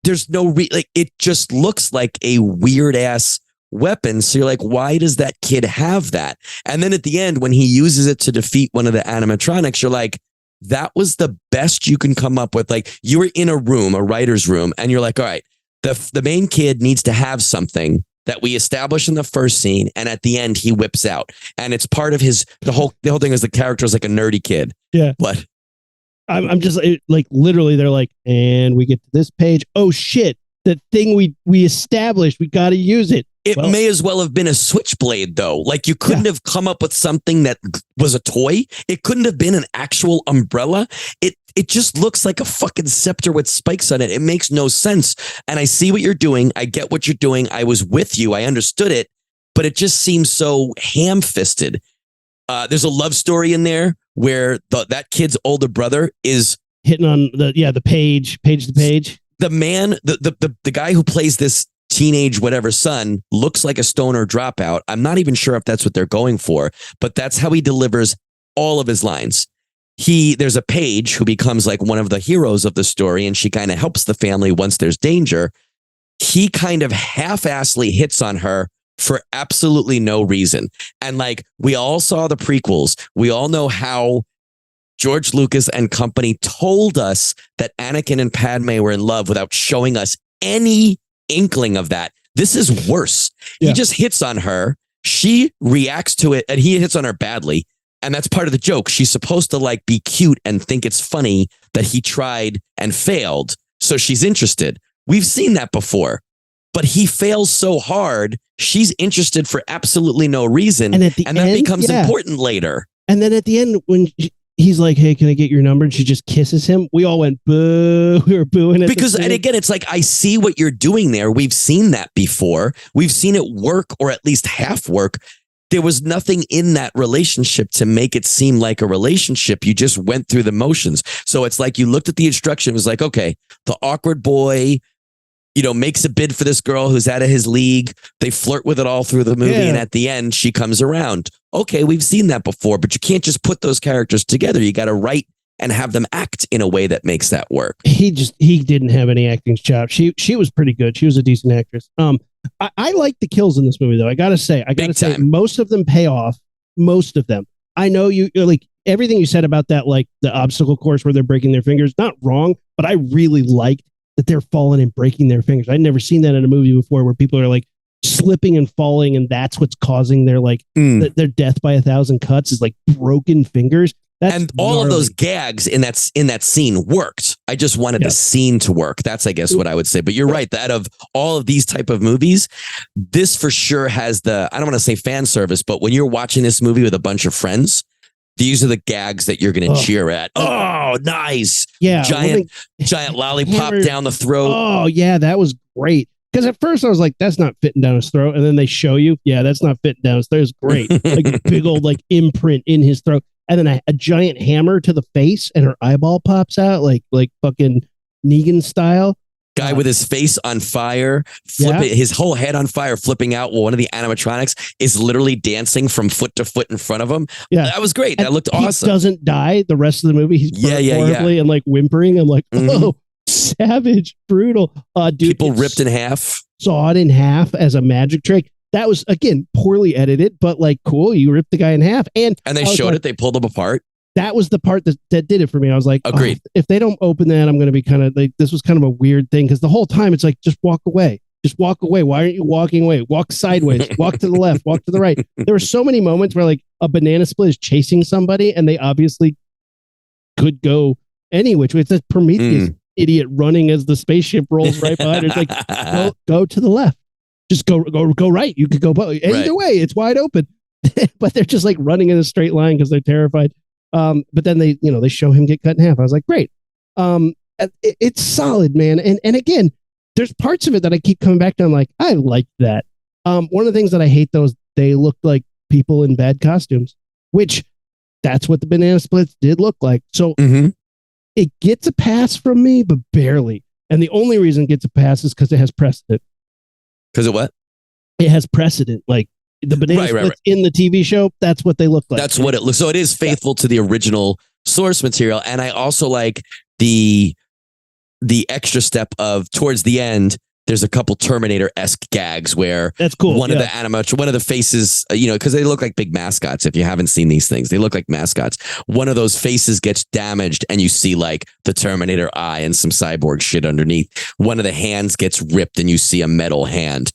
there's no it just looks like a weird ass weapon. So you're like, why does that kid have that? And then at the end, when he uses it to defeat one of the animatronics, you're like, that was the best you can come up with. Like you were in a room, a writer's room, and you're like, all right, the main kid needs to have something that we establish in the first scene. And at the end, he whips out. And it's part of the whole thing is the character is like a nerdy kid. Yeah. But I'm just like, literally, they're like, and we get to this page. Oh shit. The thing we established, we got to use it. It may as well have been a switchblade, though. Like you couldn't have come up with something that was a toy. It couldn't have been an actual umbrella. It just looks like a fucking scepter with spikes on it. It makes no sense. And I see what you're doing. I get what you're doing. I was with you. I understood it, but it just seems so ham-fisted. There's a love story in there where that kid's older brother is hitting on the page to page. The man, the guy who plays this teenage whatever son looks like a stoner dropout. I'm not even sure if that's what they're going for, but that's how he delivers all of his lines. There's a Paige who becomes like one of the heroes of the story, and she kind of helps the family once there's danger. He kind of half-assly hits on her for absolutely no reason. And like, we all saw the prequels. We all know how George Lucas and company told us that Anakin and Padme were in love without showing us any inkling of that. This is worse. Yeah. He just hits on her. She reacts to it and he hits on her badly. And that's part of the joke. She's supposed to like be cute and think it's funny that he tried and failed. So she's interested. We've seen that before, but he fails so hard. She's interested for absolutely no reason. And that becomes important later. And then at the end, when he's like, hey, can I get your number? And she just kisses him. We all went boo. We were booing it. Because, and again, it's like, I see what you're doing there. We've seen that before. We've seen it work, or at least half work. There was nothing in that relationship to make it seem like a relationship. You just went through the motions. So it's like you looked at the instruction. It was like, okay, the awkward boy, makes a bid for this girl who's out of his league. They flirt with it all through the movie. Yeah. And at the end, she comes around. Okay, we've seen that before, but you can't just put those characters together. You got to write and have them act in a way that makes that work. He didn't have any acting chops. She was pretty good. She was a decent actress. I like the kills in this movie, though. I gotta say, most of them pay off. Most of them. I know you're like everything you said about that, like the obstacle course where they're breaking their fingers. Not wrong, but I really liked that they're falling and breaking their fingers. I'd never seen that in a movie before, where people are like slipping and falling, and that's what's causing their their death by 1,000 cuts is like broken fingers. And all of those gags in that scene worked. I just wanted the scene to work. That's, I guess, what I would say. But you're right. That of all of these type of movies, this for sure has I don't want to say fan service, but when you're watching this movie with a bunch of friends, these are the gags that you're going to cheer at. Oh, nice. Yeah. Giant lollipop down the throat. Oh, yeah. That was great. Because at first I was like, that's not fitting down his throat. And then they show you, that's not fitting down his throat. It's great. Like a big old imprint in his throat. And then a giant hammer to the face and her eyeball pops out like fucking Negan style. Guy with his face on fire, his whole head on fire, flipping out while one of the animatronics is literally dancing from foot to foot in front of him. Yeah. That was great. That looked awesome. He doesn't die the rest of the movie. He's horribly and whimpering. I'm like, oh, savage, brutal. Dude, people ripped in half. Sawed in half as a magic trick. That was, again, poorly edited, but cool. You ripped the guy in half. And they showed it. They pulled him apart. That was the part that did it for me. I was like, agreed. If they don't open that, I'm going to be kind of this was kind of a weird thing. Because the whole time it's like, just walk away. Just walk away. Why aren't you walking away? Walk sideways. Walk to the left. Walk to the right. There were so many moments where a banana split is chasing somebody and they obviously could go any which way. It's a Prometheus idiot running as the spaceship rolls right behind her. It's like, go to the left. Just go right. You could go either way. It's wide open. But they're just running in a straight line because they're terrified. But then they show him get cut in half. I was like, great. It's solid, man. And again, there's parts of it that I keep coming back to. I'm like, I like that. One of the things that I hate though is they look like people in bad costumes, which that's what the banana splits did look like. So it gets a pass from me, but barely. And the only reason it gets a pass is because it has precedent. Because of what? It has precedent. Like the banana splits in the TV show, that's what they look like. That's what it looks. So it is faithful to the original source material. And I also like the extra step of towards the end, there's a couple Terminator-esque gags where that's cool. One of the faces, because they look like big mascots. If you haven't seen these things, they look like mascots. One of those faces gets damaged and you see the Terminator eye and some cyborg shit underneath. One of the hands gets ripped and you see a metal hand.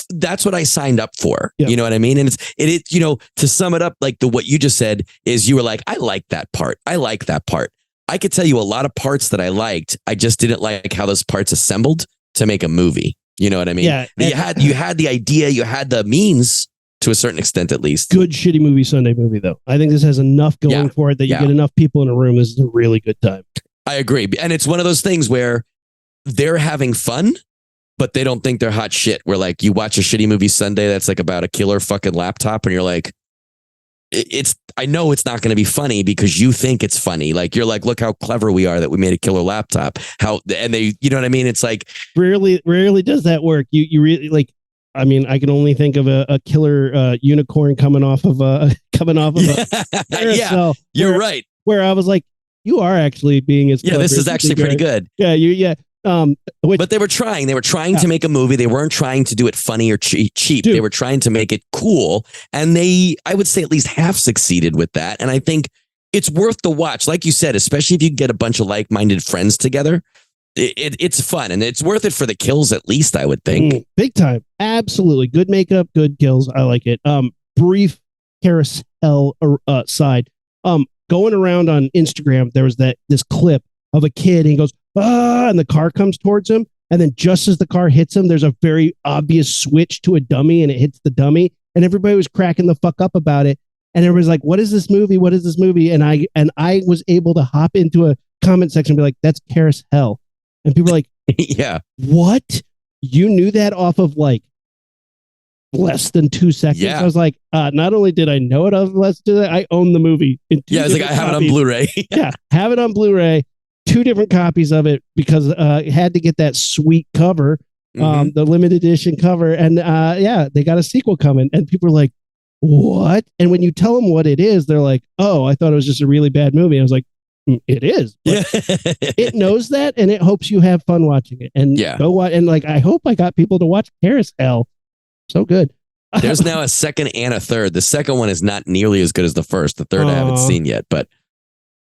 That's what I signed up for. Yep. You know what I mean? And it to sum it up, what you just said is you were like, I like that part. I like that part. I could tell you a lot of parts that I liked. I just didn't like how those parts assembled to make a movie. You know what I mean? Yeah. You had the idea, you had the means to a certain extent, at least. Good shitty movie Sunday movie though. I think this has enough going for it that you get enough people in a room. This is a really good time. I agree. And it's one of those things where they're having fun, but they don't think they're hot shit. Where you watch a shitty movie Sunday that's about a killer fucking laptop and you're like, I know it's not going to be funny because you think it's funny. You're like, look how clever we are that we made a killer laptop. And they, you know what I mean? It's rarely does that work. You really I mean, I can only think of a killer unicorn coming off of a yeah, you're right. Where I was like, you are actually being as clever. This is actually pretty good. Yeah. But they were trying to make a movie. They weren't trying to do it funny or cheap. Dude. They were trying to make it cool. And I would say at least half succeeded with that. And I think it's worth the watch. Like you said, especially if you get a bunch of like-minded friends together, it's fun. And it's worth it for the kills, at least, I would think. Big time. Absolutely. Good makeup, good kills. I like it. Brief carousel side. Going around on Instagram, there was this clip of a kid and he goes, and the car comes towards him. And then just as the car hits him, there's a very obvious switch to a dummy and it hits the dummy. And everybody was cracking the fuck up about it. And everybody's like, what is this movie? What is this movie? And I was able to hop into a comment section and be like, that's Carousel. And people are like, yeah, what? You knew that off of less than 2 seconds? Yeah. I was like, not only did I know it off of less than I own the movie. In two it's I have it on Blu-ray. Yeah, have it on Blu-ray. 2 different copies of it because it had to get that sweet cover, the limited edition cover. And they got a sequel coming. And people are like, what? And when you tell them what it is, they're like, oh, I thought it was just a really bad movie. I was like, it is. But it knows that and it hopes you have fun watching it. And go watch. And I hope I got people to watch Carousel. So good. There's now a second and a third. The second one is not nearly as good as the first. The third I haven't seen yet, but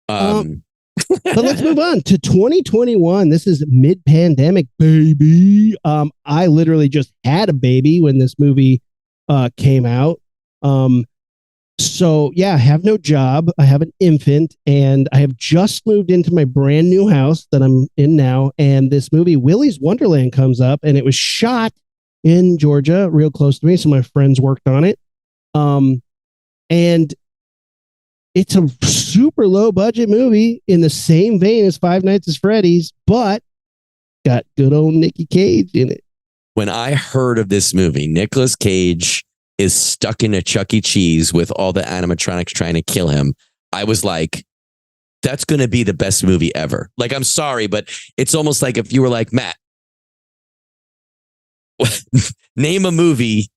but let's move on to 2021. This is mid-pandemic, baby. I literally just had a baby when this movie came out. So yeah, I have no job. I have an infant, and I have just moved into my brand new house that I'm in now. And this movie, Willies Wonderland, comes up, and it was shot in Georgia, real close to me. So my friends worked on it. And it's a super low budget movie in the same vein as Five Nights at Freddy's, but got good old Nicky Cage in it. When I heard of this movie, Nicolas Cage is stuck in a Chuck E. Cheese with all the animatronics trying to kill him. I was like, that's going to be the best movie ever. Like, I'm sorry, but it's almost like if you were like, Matt, name a movie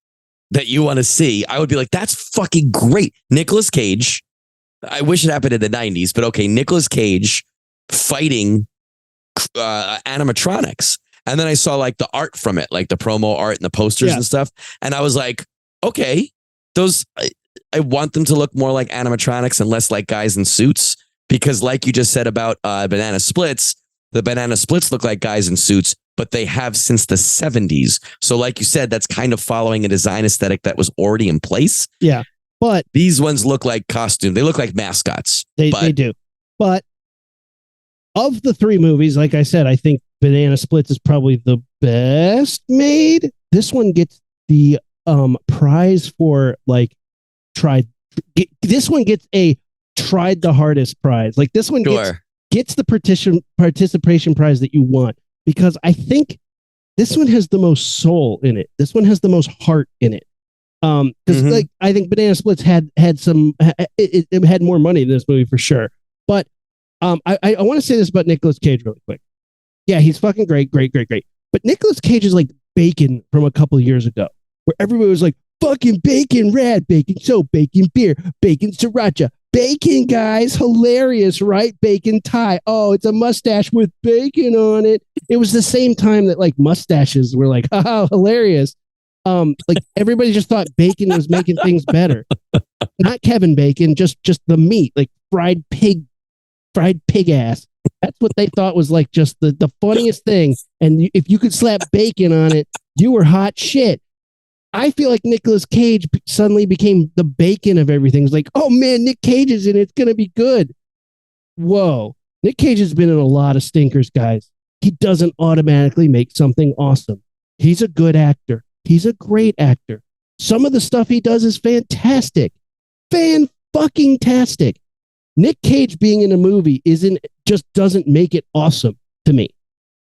that you want to see, I would be like, that's fucking great. Nicolas Cage. I wish it happened in the 90s, but okay, Nicolas Cage fighting animatronics. And then I saw like the art from it, like the promo art and the posters and stuff. And I was like, okay, those, I want them to look more like animatronics and less like guys in suits. Because like you just said about Banana Splits, the Banana Splits look like guys in suits, but they have since the 70s. So like you said, that's kind of following a design aesthetic that was already in place. Yeah. But these ones look like costume. They look like mascots. They do. But of the three movies, like I said, I think Banana Splits is probably the best made. This one gets the prize for like this one gets a tried the hardest prize. Like this one gets the participation prize that you want, because I think this one has the most soul in it. This one has the most heart in it. Because like I think Banana Splits had some it had more money than this movie for sure. But I want to say this about Nicolas Cage really quick. Yeah, he's fucking great. But Nicolas Cage is like Bacon from a couple of years ago, where everybody was like, fucking bacon rad, bacon soap, bacon beer, bacon sriracha, bacon, guys, hilarious, right? Bacon tie. Oh, it's a mustache with bacon on it. It was the same time that like mustaches were like, oh, hilarious. Like everybody just thought bacon was making things better. Not Kevin Bacon, just the meat, like fried pig ass. That's what they thought was like just the funniest thing. And if you could slap bacon on it, you were hot shit. I feel like Nicolas Cage suddenly became the Bacon of everything. It's like, oh man, Nick Cage is in it. It's going to be good. Whoa. Nick Cage has been in a lot of stinkers, guys. He doesn't automatically make something awesome. He's a good actor. He's a great actor. Some of the stuff he does is fantastic. Fan-fucking-tastic. Nick Cage being in a movie doesn't make it awesome to me.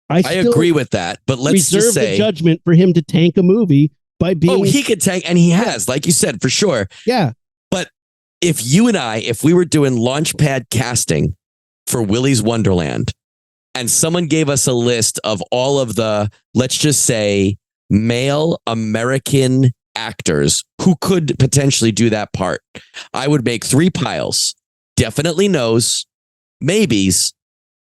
I agree with that, but let's just say the judgment for him to tank a movie by being. Oh, he could tank, and he has, like you said, for sure. Yeah. But if we were doing Launchpad casting for Willy's Wonderland, and someone gave us a list of all of the, let's just say, male American actors who could potentially do that part, I would make 3 piles. Definitely no's, maybes,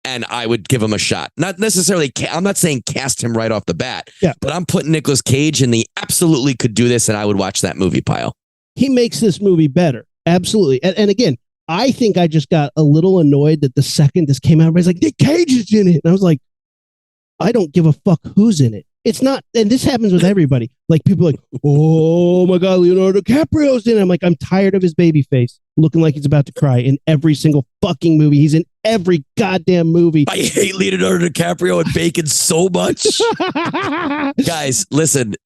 and I would give him a shot. Not necessarily, I'm not saying cast him right off the bat, but I'm putting Nicolas Cage in the absolutely could do this, and I would watch that movie pile. He makes this movie better. Absolutely. And again, I think I just got a little annoyed that the second this came out, everybody's like, Nick Cage is in it. And I was like, I don't give a fuck who's in it. It's not, and this happens with everybody. Like people are like, oh my God, Leonardo DiCaprio's in it. I'm like, I'm tired of his baby face looking like he's about to cry in every single fucking movie. He's in every goddamn movie. I hate Leonardo DiCaprio and Bacon so much. Guys, listen,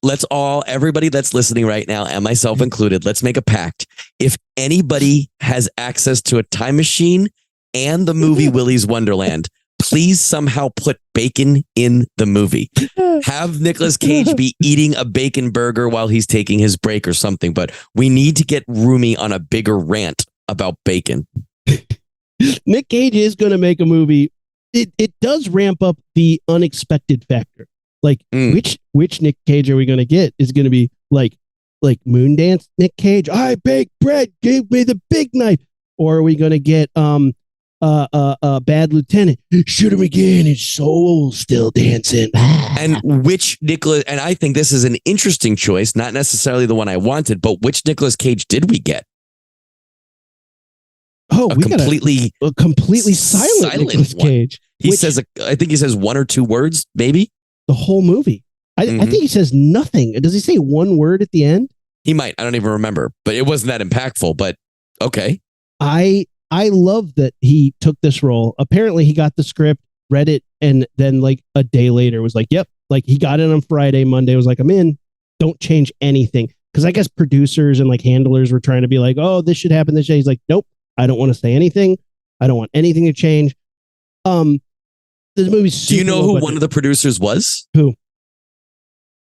everybody that's listening right now, and myself included, let's make a pact. If anybody has access to a time machine and the movie Willy's Wonderland, please somehow put bacon in the movie. Have Nicolas Cage be eating a bacon burger while he's taking his break or something. But we need to get Roomy on a bigger rant about bacon. Nick Cage is going to make a movie. It does ramp up the unexpected factor. Like which Nick Cage are we going to get? Is going to be like Moondance Nick Cage? I bake bread. Give me the big knife. Or are we going to get Bad Lieutenant? Shoot him again. His soul still dancing. And which Nicolas? And I think this is an interesting choice. Not necessarily the one I wanted, but which Nicolas Cage did we get? Oh, we got a completely silent Nicolas Cage. I think he says 1 or 2 words, maybe the whole movie. I think he says nothing. Does he say 1 word at the end? He might. I don't even remember, but it wasn't that impactful. But okay. I love that he took this role. Apparently, he got the script, read it, and then like a day later was like, "Yep." Like he got it on Friday. Monday was like, "I'm in. Don't change anything." Because I guess producers and like handlers were trying to be like, "Oh, this should happen this day." He's like, "Nope. I don't want to say anything. I don't want anything to change." This movie's. Do you know who one of the producers was? Who?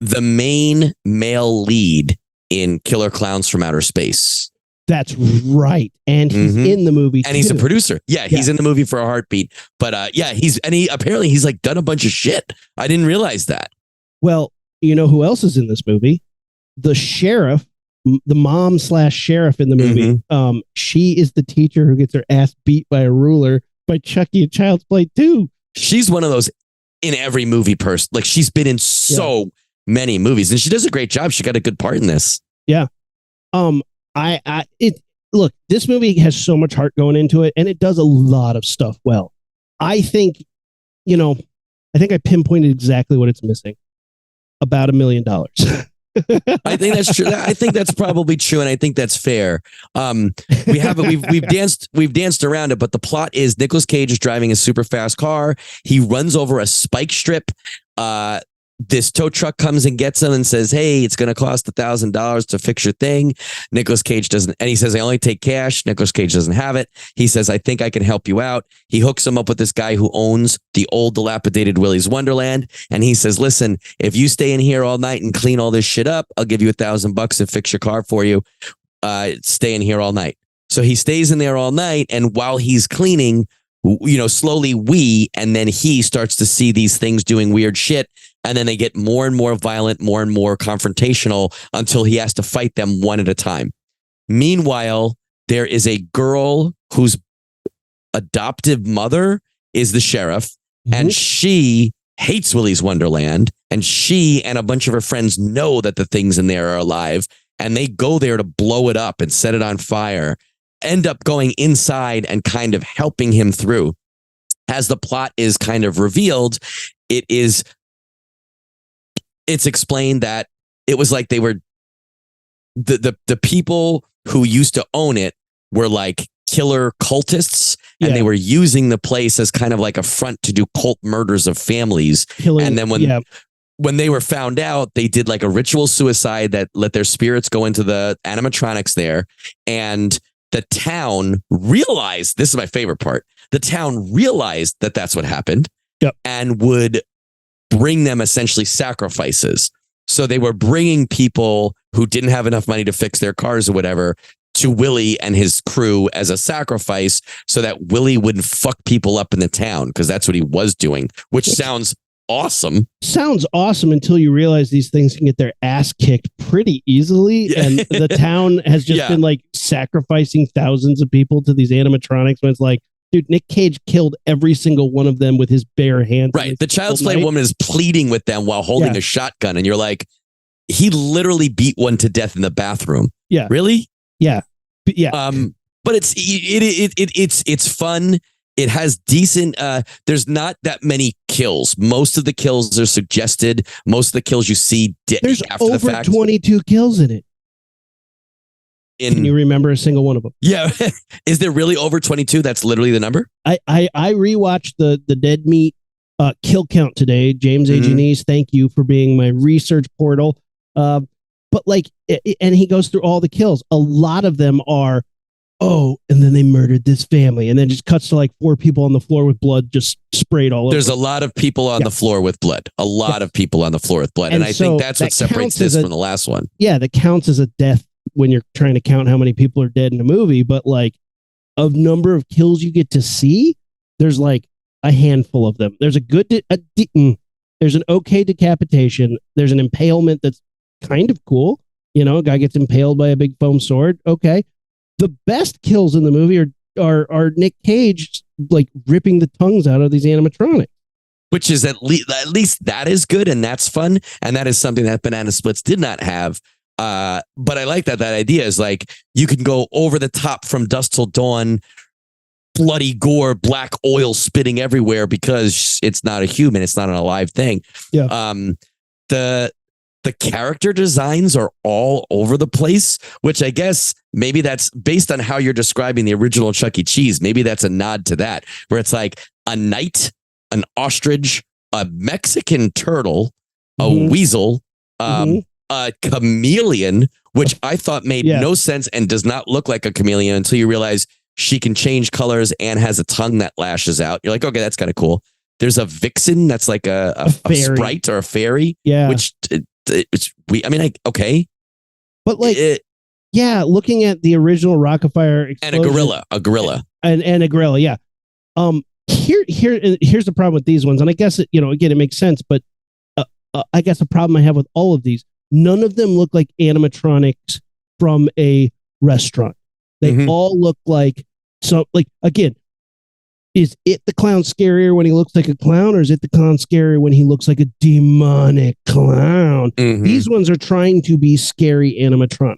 The main male lead in Killer Clowns from Outer Space. That's right. And he's in the movie. And he's a producer. Yeah, he's in the movie for a heartbeat. But apparently he's like done a bunch of shit. I didn't realize that. Well, you know who else is in this movie? The sheriff, the mom / sheriff in the movie. She is the teacher who gets her ass beat by a ruler by Chucky in Child's Play 2. She's one of those in every movie person. Like she's been in so many movies and she does a great job. She got a good part in this. Yeah. Look, this movie has so much heart going into it and it does a lot of stuff well. I think I pinpointed exactly what it's missing. About $1 million. I think that's true. I think that's probably true, and I think that's fair. We've danced around it, but the plot is Nicolas Cage is driving a super fast car. He runs over a spike strip. This tow truck comes and gets him and says, "Hey, it's going to cost $1,000 to fix your thing." Nicolas Cage doesn't, and he says, "I only take cash." Nicolas Cage doesn't have it. He says, "I think I can help you out." He hooks him up with this guy who owns the old dilapidated Willies Wonderland. And he says, "Listen, if you stay in here all night and clean all this shit up, I'll give you $1,000 to fix your car for you. Stay in here all night." So he stays in there all night. And while he's cleaning, slowly and then he starts to see these things doing weird shit. And then they get more and more violent, more and more confrontational until he has to fight them one at a time. Meanwhile, there is a girl whose adoptive mother is the sheriff, and she hates Willy's Wonderland, and she and a bunch of her friends know that the things in there are alive, and they go there to blow it up and set it on fire, end up going inside and kind of helping him through. As the plot is kind of revealed, it's explained that it was like they were the people who used to own it were like killer cultists, and they were using the place as kind of like a front to do cult murders of families. And then when they were found out, they did like a ritual suicide that let their spirits go into the animatronics there. And the town realized, this is my favorite part, the town realized that that's what happened and would bring them essentially sacrifices. So they were bringing people who didn't have enough money to fix their cars or whatever to Willy and his crew as a sacrifice so that Willy wouldn't fuck people up in the town, because that's what he was doing, which sounds awesome. Sounds awesome until you realize these things can get their ass kicked pretty easily. And the town has just been like sacrificing thousands of people to these animatronics when it's like, dude, Nick Cage killed every single one of them with his bare hands. Right. The Child's Play woman is pleading with them while holding a shotgun. And you're like, he literally beat one to death in the bathroom. Yeah. Really? Yeah. Yeah. But it's fun. It has decent, there's not that many kills. Most of the kills are suggested. Most of the kills you see there's after over the fact. 22 kills in it. Can you remember a single one of them? Yeah. Is there really over 22? That's literally the number? I rewatched the Dead Meat kill count today. James A. Janice, thank you for being my research portal. But like, and he goes through all the kills. A lot of them are, and then they murdered this family, and then just cuts to like 4 people on the floor with blood just sprayed all over. There's a lot of people on the floor with blood. A lot of people on the floor with blood. And I think that's what separates this from the last one. Yeah, that counts as a death when you're trying to count how many people are dead in a movie, but like of number of kills you get to see, there's like a handful of them. There's there's an okay decapitation. There's an impalement that's kind of cool. A guy gets impaled by a big foam sword. Okay. The best kills in the movie are Nick Cage like ripping the tongues out of these animatronics. Which is at least that is good, and that's fun, and that is something that Banana Splits did not have. But I like that idea is like you can go over the top from dusk till dawn, bloody gore, black oil spitting everywhere because it's not a human, it's not an alive thing. Yeah. the character designs are all over the place, which I guess maybe that's based on how you're describing the original Chuck E. Cheese. Maybe that's a nod to that, where it's like a knight, an ostrich, a Mexican turtle, a weasel, a chameleon, which I thought made no sense and does not look like a chameleon until you realize she can change colors and has a tongue that lashes out. You're like, okay, that's kind of cool. There's a vixen that's like a sprite or a fairy. Yeah. Which okay. But like, looking at the original Rock-afire Explosion. And a gorilla. And a gorilla, yeah. Here's the problem with these ones. And I guess, again, it makes sense. But I guess the problem I have with all of these, none of them look like animatronics from a restaurant. They all look like, again, is it the clown scarier when he looks like a clown, or is it the clown scarier when he looks like a demonic clown? These ones are trying to be scary animatronic.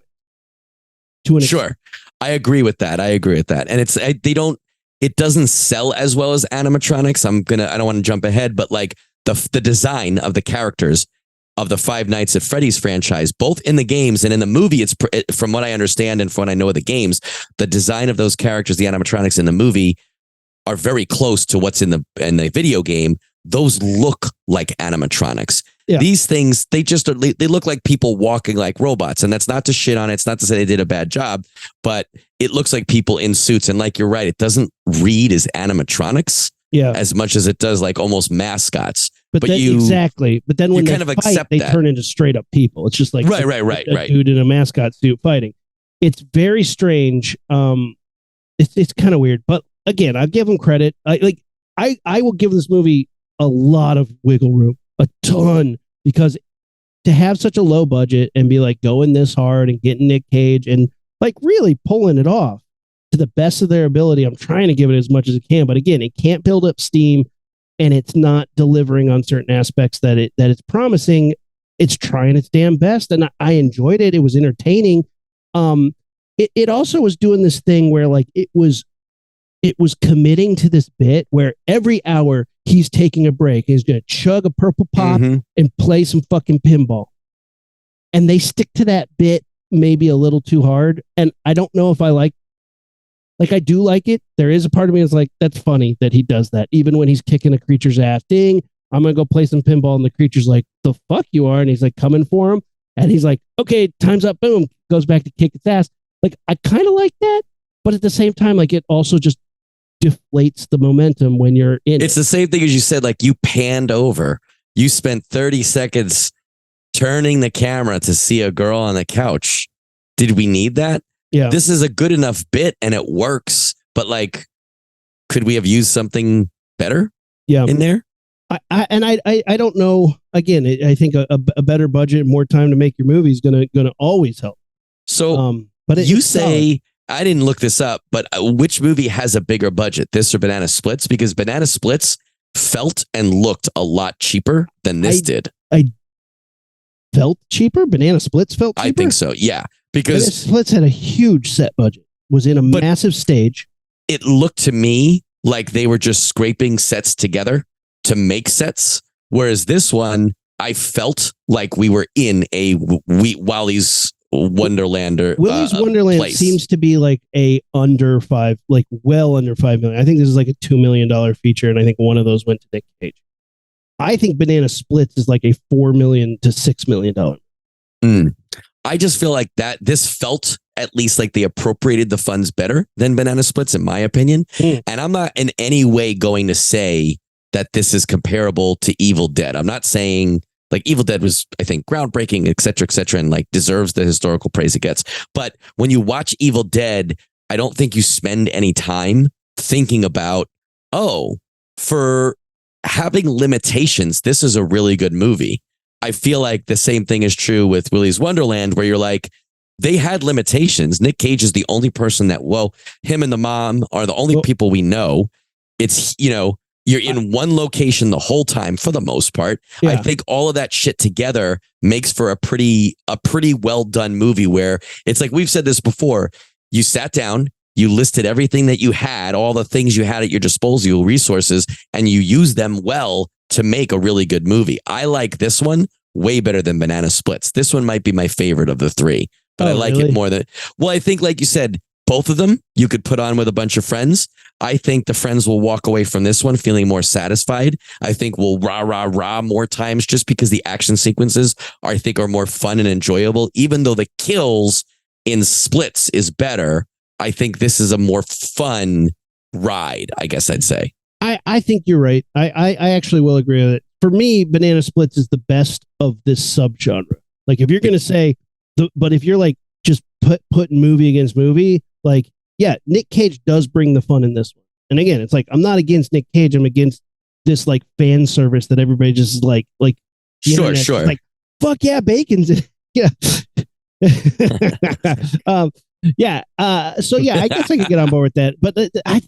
Sure. I agree with that. And it doesn't sell as well as animatronics. I don't want to jump ahead, but like the design of the characters of the Five Nights at Freddy's franchise, both in the games and in the movie, it's from what I understand and from what I know of the games, the design of those characters, the animatronics in the movie, are very close to what's in the video game. Those look like animatronics. Yeah. These things, they look like people walking like robots. And that's not to shit on it. It's not to say they did a bad job, but it looks like people in suits. And like, you're right, it doesn't read as animatronics as much as it does like almost mascots. But then when they kind of fight, they turn into straight up people. It's just like a dude in a mascot suit fighting. It's very strange. It's kind of weird, but again, I give them credit. I will give this movie a lot of wiggle room, a ton, because to have such a low budget and be like going this hard and getting Nick Cage and like really pulling it off to the best of their ability, I'm trying to give it as much as it can. But again, it can't build up steam, and it's not delivering on certain aspects that it's promising. It's trying its damn best, and I enjoyed it. It was entertaining. It also was doing this thing where like it was committing to this bit where every hour he's taking a break. He's going to chug a purple pop and play some fucking pinball. And they stick to that bit maybe a little too hard. And I don't know if I I do like it. There is a part of me that's like, that's funny that he does that. Even when he's kicking a creature's ass. Ding, I'm going to go play some pinball. And the creature's like, the fuck you are? And he's like coming for him. And he's like, okay, time's up. Boom. Goes back to kick its ass. Like, I kind of like that. But at the same time, like, it also just deflates the momentum when you're in It's the same thing as you said, like you panned over. You spent 30 seconds turning the camera to see a girl on the couch. Did we need that? Yeah. This is a good enough bit and it works, but like, could we have used something better in there? I don't know. Again, I think a better budget, more time to make your movie is gonna always help. So, but you say, I didn't look this up, but which movie has a bigger budget, this or Banana Splits? Because Banana Splits felt and looked a lot cheaper than this did. I felt cheaper? Banana Splits felt cheaper? I think so, yeah. Because Banana Splits had a huge set budget, was in a massive stage. It looked to me like they were just scraping sets together to make sets, whereas this one, I felt like we were in a Willies Wonderland or Willies Wonderland place. Seems to be like well under $5 million. I think this is like a $2 million feature, and I think one of those went to Nick Cage. I think Banana Splits is like a $4 million to $6 million. I just feel like that this felt at least like they appropriated the funds better than Banana Splits, in my opinion. And I'm not in any way going to say that this is comparable to Evil Dead. I'm not saying like Evil Dead was, I think, groundbreaking, et cetera, and like deserves the historical praise it gets. But when you watch Evil Dead, I don't think you spend any time thinking about, for having limitations, this is a really good movie. I feel like the same thing is true with Willy's Wonderland, where you're like, they had limitations. Nick Cage is the only person that, him and the mom are the only people we know. It's, you're in one location the whole time for the most part. Yeah. I think all of that shit together makes for a pretty well done movie where it's like, we've said this before. You sat down, you listed everything that you had, all the things you had at your disposal, resources, and you used them well to make a really good movie. I like this one way better than Banana Splits. This one might be my favorite of the three, but I like it more than, well, I think like you said, both of them you could put on with a bunch of friends. I think the friends will walk away from this one feeling more satisfied. I think we'll rah more times just because the action sequences I think are more fun and enjoyable. Even though the kills in Splits is better, I think this is a more fun ride, I guess I'd say. I think you're right. I actually will agree with it. For me, Banana Splits is the best of this subgenre. Like if you're going to say, but if you're like just putting movie against movie, like, yeah, Nick Cage does bring the fun in this one. And again, it's like, I'm not against Nick Cage. I'm against this like fan service that everybody just is like sure. Like, fuck yeah, bacon's in it. Yeah. So yeah, I guess I could get on board with that. But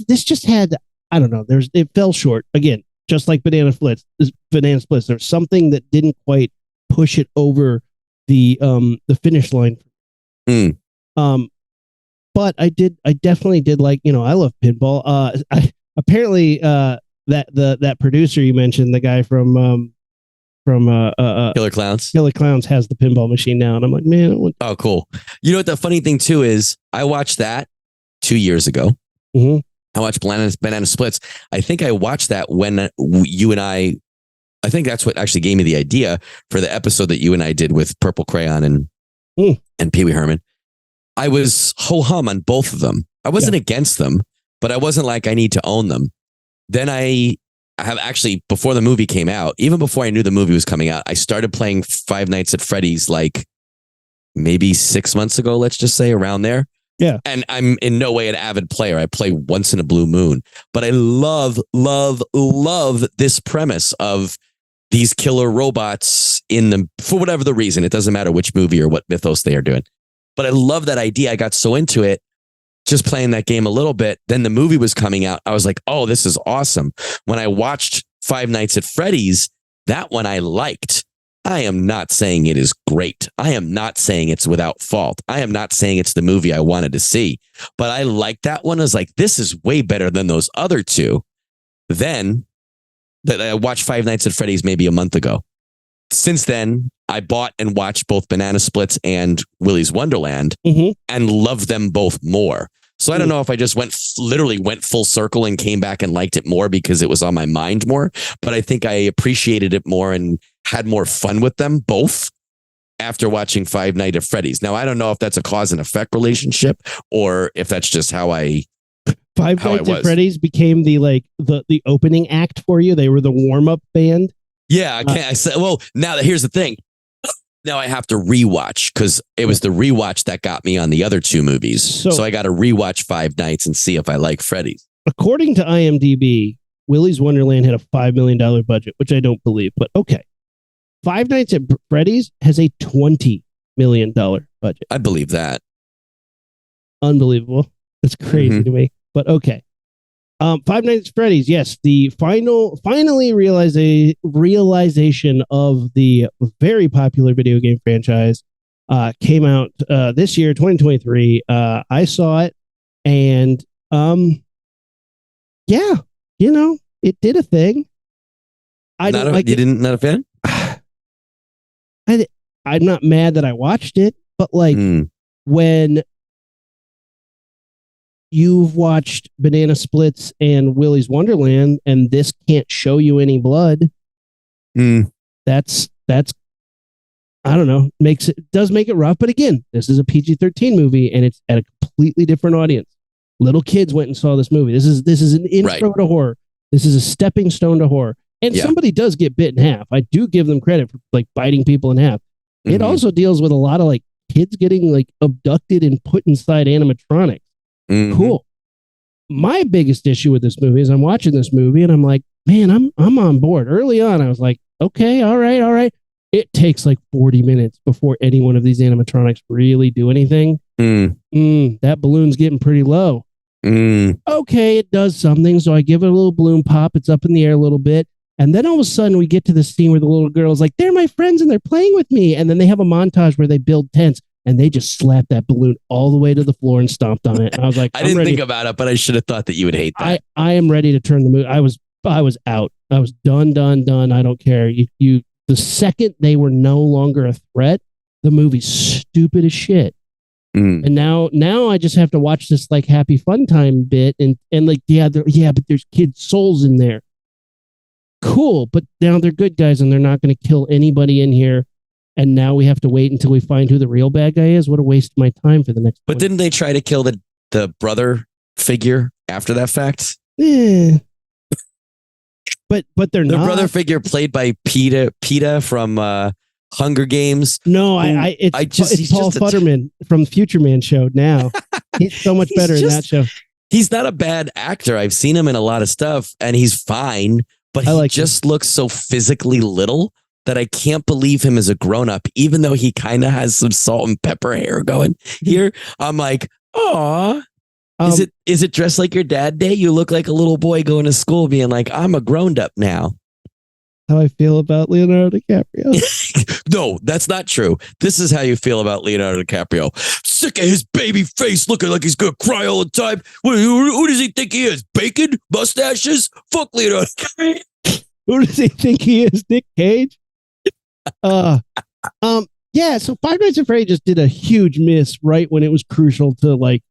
this just had, I don't know. It fell short again, just like Banana Splits. There's something that didn't quite push it over the finish line. But I definitely did like, I love pinball. Apparently that producer you mentioned, the guy from Killer Clowns has the pinball machine now, and I'm like, man, oh, cool. You know what the funny thing too is, I watched that 2 years ago. Mm-hmm. I watched Banana Splits. I think I watched that when you and I think that's what actually gave me the idea for the episode that you and I did with Purple Crayon and Pee Wee Herman. I was ho-hum on both of them. I wasn't against them, but I wasn't like, I need to own them. Then I have actually, before the movie came out, even before I knew the movie was coming out, I started playing Five Nights at Freddy's like maybe 6 months ago, let's just say, around there. Yeah. And I'm in no way an avid player. I play once in a blue moon, but I love this premise of these killer robots in them for whatever the reason. It doesn't matter which movie or what mythos they are doing. But I love that idea. I got so into it just playing that game a little bit. Then the movie was coming out. I was like, oh, this is awesome. When I watched Five Nights at Freddy's, that one I liked. I am not saying it is great. I am not saying it's without fault. I am not saying it's the movie I wanted to see. But I liked that one. I was like, this is way better than those other two. Then I watched Five Nights at Freddy's maybe a month ago. Since then, I bought and watched both Banana Splits and Willies Wonderland and loved them both more. So I don't know if I just literally went full circle and came back and liked it more because it was on my mind more, but I think I appreciated it more and had more fun with them both after watching Five Nights at Freddy's. Now, I don't know if that's a cause and effect relationship or if that's just how Five Nights at Freddy's became the opening act for you. They were the warm-up band. Yeah, I said, well, now here's the thing. Now I have to rewatch because it was the rewatch that got me on the other two movies. So I got to rewatch Five Nights and see if I like Freddy's. According to IMDb, Willies Wonderland had a $5 million budget, which I don't believe, but okay. Five Nights at Freddy's has a $20 million budget. I believe that. Unbelievable. That's crazy to me, but okay. Five Nights at Freddy's, yes, the finally realization of the very popular video game franchise came out this year, 2023. I saw it, and yeah, it did a thing. Not a fan? I'm not mad that I watched it, but when you've watched Banana Splits and Willies Wonderland, and this can't show you any blood. That's I don't know, does make it rough. But again, this is a PG-13 movie, and it's at a completely different audience. Little kids went and saw this movie. This is an intro to horror. This is a stepping stone to horror. And somebody does get bit in half. I do give them credit for biting people in half. It also deals with a lot of kids getting abducted and put inside animatronics. Cool. My biggest issue with this movie is I'm watching this movie and I'm like, man, I'm on board. Early on, I was like, okay, all right. It takes 40 minutes before any one of these animatronics really do anything. That balloon's getting pretty low. Okay, it does something. So I give it a little balloon pop. It's up in the air a little bit. And then all of a sudden we get to the scene where the little girl's like, they're my friends and they're playing with me. And then they have a montage where they build tents. And they just slapped that balloon all the way to the floor and stomped on it. And I was like, I didn't think about it, but I should have thought that you would hate that. I am ready to turn the movie. I was out. I was done. I don't care. You the second they were no longer a threat, the movie's stupid as shit. And now I just have to watch this like happy fun time bit and like, but there's kids' souls in there. Cool, but now they're good guys and they're not going to kill anybody in here. And now we have to wait until we find who the real bad guy is. What a waste of my time for the next. But didn't they try to kill the brother figure after that fact? Yeah. But they're not. The brother figure played by PETA from Hunger Games. No, it's Paul Futterman from Future Man show now. He's so much better in that show. He's not a bad actor. I've seen him in a lot of stuff and he's fine, but he just looks so physically little that I can't believe him as a grown-up, even though he kind of has some salt and pepper hair going here. I'm like, aw. Is it dressed like your dad day? You look like a little boy going to school being like, I'm a grown-up now. How I feel about Leonardo DiCaprio. No, that's not true. This is how you feel about Leonardo DiCaprio. Sick of his baby face looking like he's going to cry all the time. Who does he think he is? Bacon? Mustaches? Fuck Leonardo DiCaprio. Who does he think he is? Nick Cage? Yeah, so Five Nights at Freddy just did a huge miss right when it was crucial to like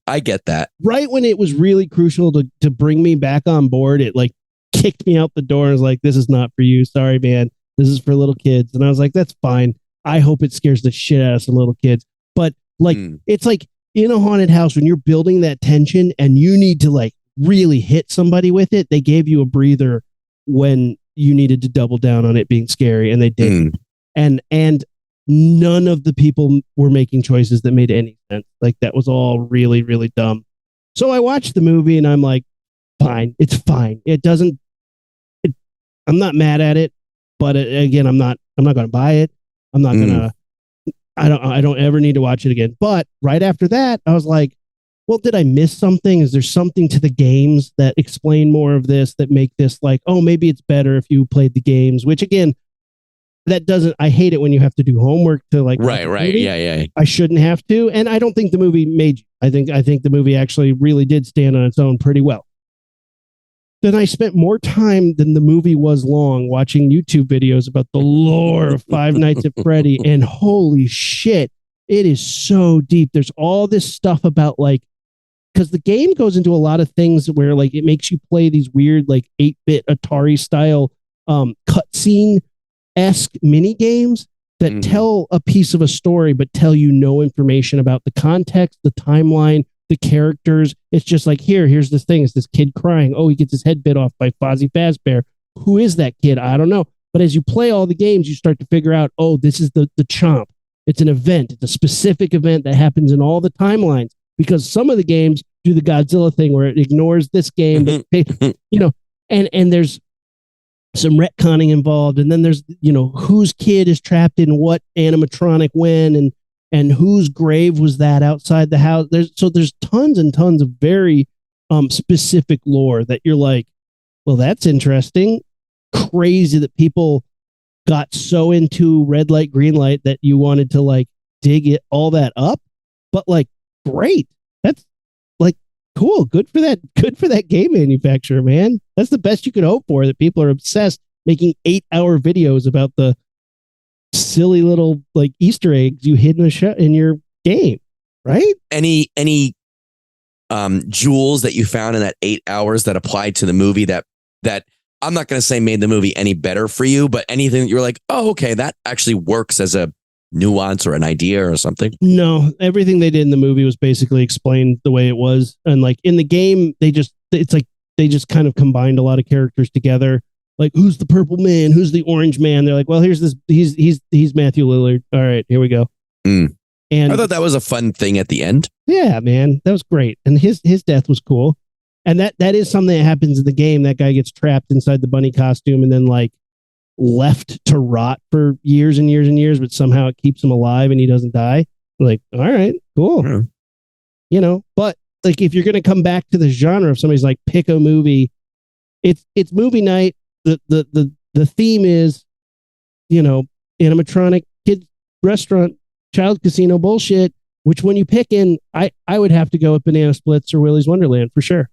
I get that. Right when it was really crucial to bring me back on board, it like kicked me out the door and was like, this is not for you. Sorry, man. This is for little kids. And I was like, that's fine. I hope it scares the shit out of some little kids. But like, it's like in a haunted house when you're building that tension and you need to like really hit somebody with it. They gave you a breather when you needed to double down on it being scary, and they did. And none of the people were making choices that made any sense. Like that was all really, really dumb. So I watched the movie and I'm like, fine. It's fine. I'm not mad at it, but again, I'm not going to buy it. I'm not going to, I don't ever need to watch it again. But right after that, I was like, well, did I miss something? Is there something to the games that explain more of this, that make this like, oh, maybe it's better if you played the games, which again, I hate it when you have to do homework to like, right. Yeah. I shouldn't have to. And I don't think the movie made you. I think the movie actually really did stand on its own pretty well. Then I spent more time than the movie was long watching YouTube videos about the lore of Five Nights at Freddy. And holy shit, it is so deep. There's all this stuff about like, because the game goes into a lot of things where like it makes you play these weird like 8-bit Atari style cutscene-esque mini games that tell a piece of a story but tell you no information about the context, the timeline, the characters. It's just like, here's this thing. It's this kid crying. Oh, he gets his head bit off by Fozzie Fazbear. Who is that kid? I don't know. But as you play all the games, you start to figure out, oh, this is the Chomp. It's an event. It's a specific event that happens in all the timelines, because some of the games do the Godzilla thing where it ignores this game, and there's some retconning involved. And then there's, whose kid is trapped in what animatronic when, and whose grave was that outside the house. There's tons and tons of very specific lore that you're like, well, that's interesting. Crazy that people got so into red light, green light that you wanted to like dig it all that up. But like, great. That's like cool. Good for that game manufacturer, man. That's the best you could hope for, that people are obsessed making 8-hour videos about the silly little like Easter eggs you hid in your game, right? Any jewels that you found in that 8 hours that applied to the movie that I'm not going to say made the movie any better for you, but anything that you're like, oh, okay, that actually works as a nuance or an idea or something? No, everything they did in the movie was basically explained the way it was. And like in the game, they just kind of combined a lot of characters together. Like, who's the purple man? Who's the orange man? They're like, well, here's this. He's Matthew Lillard. All right, here we go. And I thought that was a fun thing at the end. Yeah, man, that was great. And his death was cool. And that is something that happens in the game. That guy gets trapped inside the bunny costume and then like left to rot for years and years and years, but somehow it keeps him alive and he doesn't die. Like, all right, cool. Yeah. But like, if you're going to come back to the genre, if somebody's like, pick a movie, it's movie night. The theme is, animatronic kid restaurant, child casino bullshit. Which one you picking? I would have to go with Banana Splits or Willies Wonderland for sure.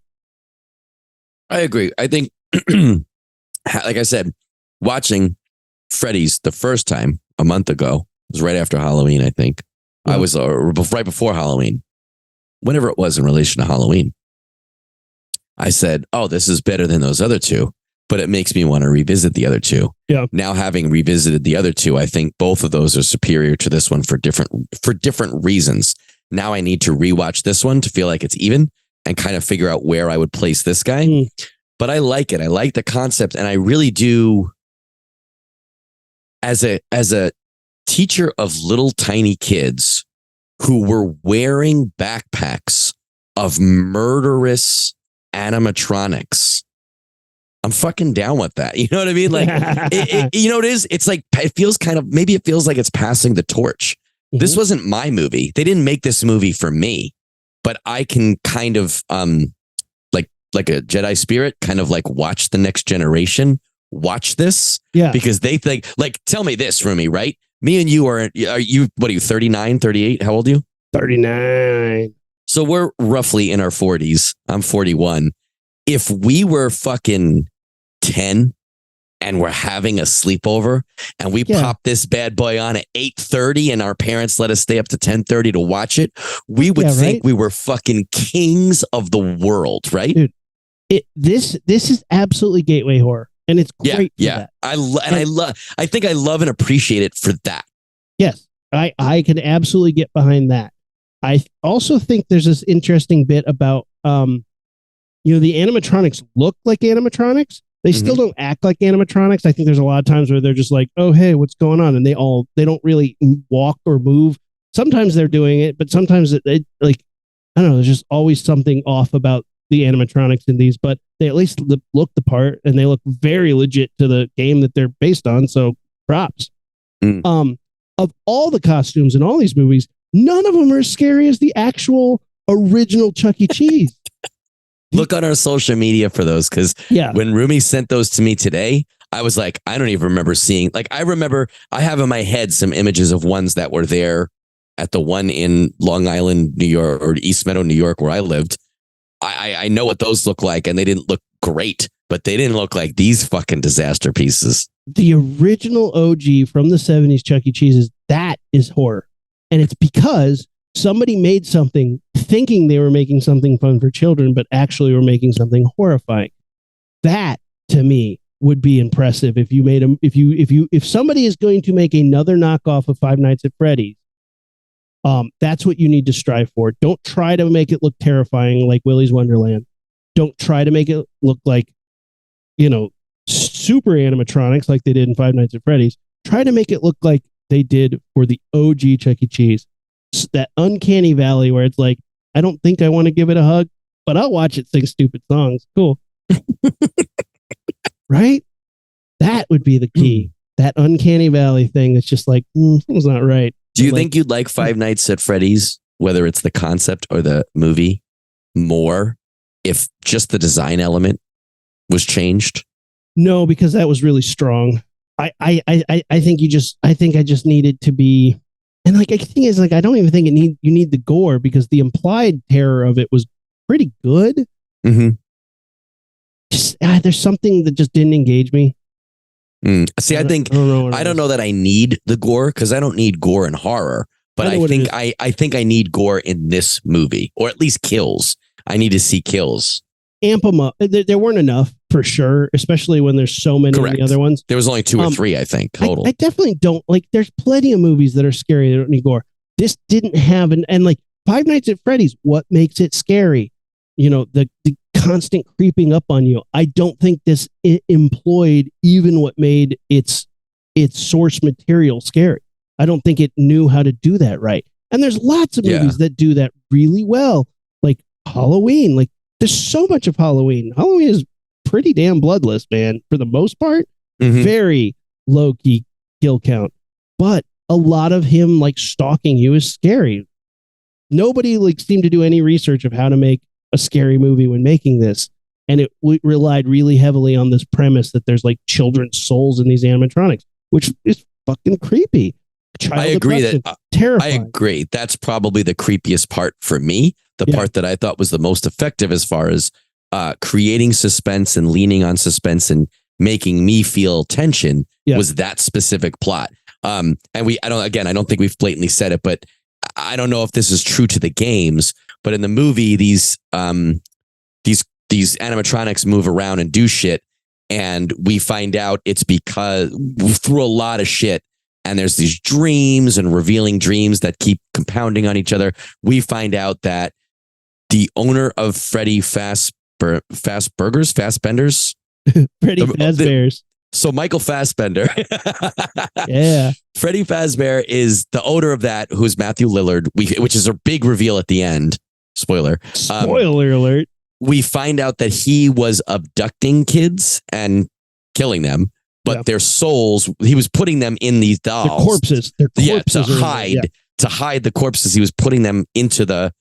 I agree. I think, like I said, watching, Freddy's the first time a month ago. It was right after Halloween, I think. I was right before Halloween. Whenever it was in relation to Halloween. I said, oh, this is better than those other two, but it makes me want to revisit the other two. Yeah. Now, having revisited the other two, I think both of those are superior to this one for different reasons. Now I need to rewatch this one to feel like it's even and kind of figure out where I would place this guy. But I like it. I like the concept, and I really do. As a teacher of little tiny kids who were wearing backpacks of murderous animatronics, I'm fucking down with that. You know what I mean? Like, you know what it is? It's like, it feels kind of, maybe it feels like it's passing the torch. This wasn't my movie. They didn't make this movie for me, but I can kind of, like a Jedi spirit, kind of like watch the next generation watch this. Yeah. Because they think, like, tell me this, Rumi, right? Me and you are you, what are you, 39, 38? How old are you? 39. So we're roughly in our 40s. I'm 41. If we were fucking 10 and we're having a sleepover and we pop this bad boy on at 8:30 and our parents let us stay up to 10:30 to watch it, we would think we were fucking kings of the world, right? Dude, this is absolutely gateway horror. And it's great. Yeah. I think I love and appreciate it for that. Yes, I can absolutely get behind that. I also think there's this interesting bit about, the animatronics look like animatronics. They still don't act like animatronics. I think there's a lot of times where they're just like, oh, hey, what's going on? And they don't really walk or move. Sometimes they're doing it, but sometimes they like, I don't know, there's just always something off about the animatronics in these, but they at least look the part and they look very legit to the game that they're based on. So props. Of all the costumes in all these movies, none of them are as scary as the actual original Chuck E. Cheese. Look on our social media for those, because when Rumi sent those to me today, I was like, I don't even remember seeing, like, I have in my head some images of ones that were there at the one in Long Island, New York, or East Meadow, New York, where I lived. I know what those look like, and they didn't look great, but they didn't look like these fucking disaster pieces. The original OG from the 70s Chuck E. Cheese's, that is horror. And it's because somebody made something thinking they were making something fun for children, but actually were making something horrifying. That, to me, would be impressive if you made them. If somebody is going to make another knockoff of Five Nights at Freddy's, that's what you need to strive for. Don't try to make it look terrifying like Willies Wonderland. Don't try to make it look like, super animatronics like they did in Five Nights at Freddy's. Try to make it look like they did for the OG Chuck E. Cheese. That uncanny valley where it's like, I don't think I want to give it a hug, but I'll watch it sing stupid songs. Cool. Right? That would be the key. That uncanny valley thing that's just like, it's not right. Do you think you'd like Five Nights at Freddy's, whether it's the concept or the movie, more if just the design element was changed? No, because that was really strong. I think I just need it to be, and like, the thing is, like, I don't even think you need the gore, because the implied terror of it was pretty good. Just there's something that just didn't engage me. See, I don't know that I need the gore, because I don't need gore in horror, but I think I need gore in this movie, or at least kills. I need to see kills. Amp them up. There weren't enough, for sure, especially when there's so many of the other ones. There was only 2 or 3, I think, total. I definitely don't, like, there's plenty of movies that are scary that don't need gore. This didn't have, and like Five Nights at Freddy's, what makes it scary? The constant creeping up on you. I don't think this employed even what made its source material scary. I don't think it knew how to do that right. And there's lots of movies that do that really well, like Halloween. Like, there's so much of Halloween. Halloween is pretty damn bloodless, man, for the most part. Very low key kill count, but a lot of him like stalking you is scary. Nobody like seemed to do any research of how to make a scary movie when making this, and it relied really heavily on this premise that there's like children's souls in these animatronics, which is fucking creepy. I agree that terrifying. I agree. That's probably the creepiest part for me. The part that I thought was the most effective as far as creating suspense and leaning on suspense and making me feel tension Yeah. was that specific plot. And I don't think we've blatantly said it, but I don't know if this is true to the games, but in the movie, these animatronics move around and do shit. And we find out it's because through a lot of shit, and there's these dreams and revealing dreams that keep compounding on each other. We find out that the owner of Freddy Fazbear's, Freddy Fazbear's. So Michael Fassbender. Yeah. Freddy Fazbear is the owner of that, who's Matthew Lillard, which is a big reveal at the end. Spoiler Alert. We find out that he was abducting kids and killing them, but their souls, he was putting them in these dolls. Their corpses. To hide the corpses. He was putting them into the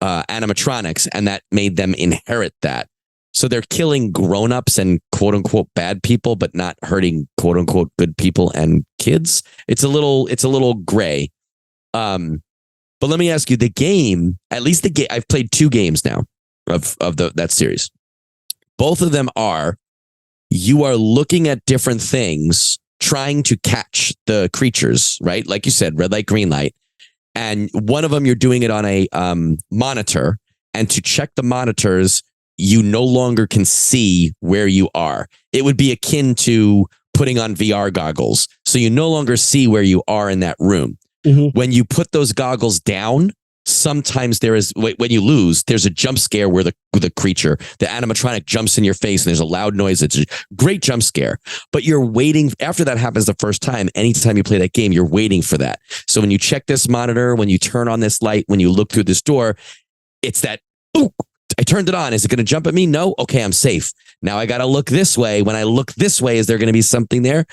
animatronics, and that made them inherit that. So they're killing grown-ups and quote unquote bad people, but not hurting quote unquote good people and kids. It's a little gray. But let me ask you, the game, at least the game, I've played 2 games now of that series. Both of them are, you are looking at different things, trying to catch the creatures, right? Like you said, red light, green light. And one of them, you're doing it on a monitor. And to check the monitors, you no longer can see where you are. It would be akin to putting on VR goggles. So you no longer see where you are in that room. Mm-hmm. When you put those goggles down, sometimes when you lose, there's a jump scare where the creature, the animatronic, jumps in your face and there's a loud noise. It's a great jump scare, but you're waiting. After that happens the first time, anytime you play that game, you're waiting for that. So when you check this monitor, when you turn on this light, when you look through this door, it's that, ooh, I turned it on. Is it going to jump at me? No. Okay, I'm safe. Now I got to look this way. When I look this way, is there going to be something there?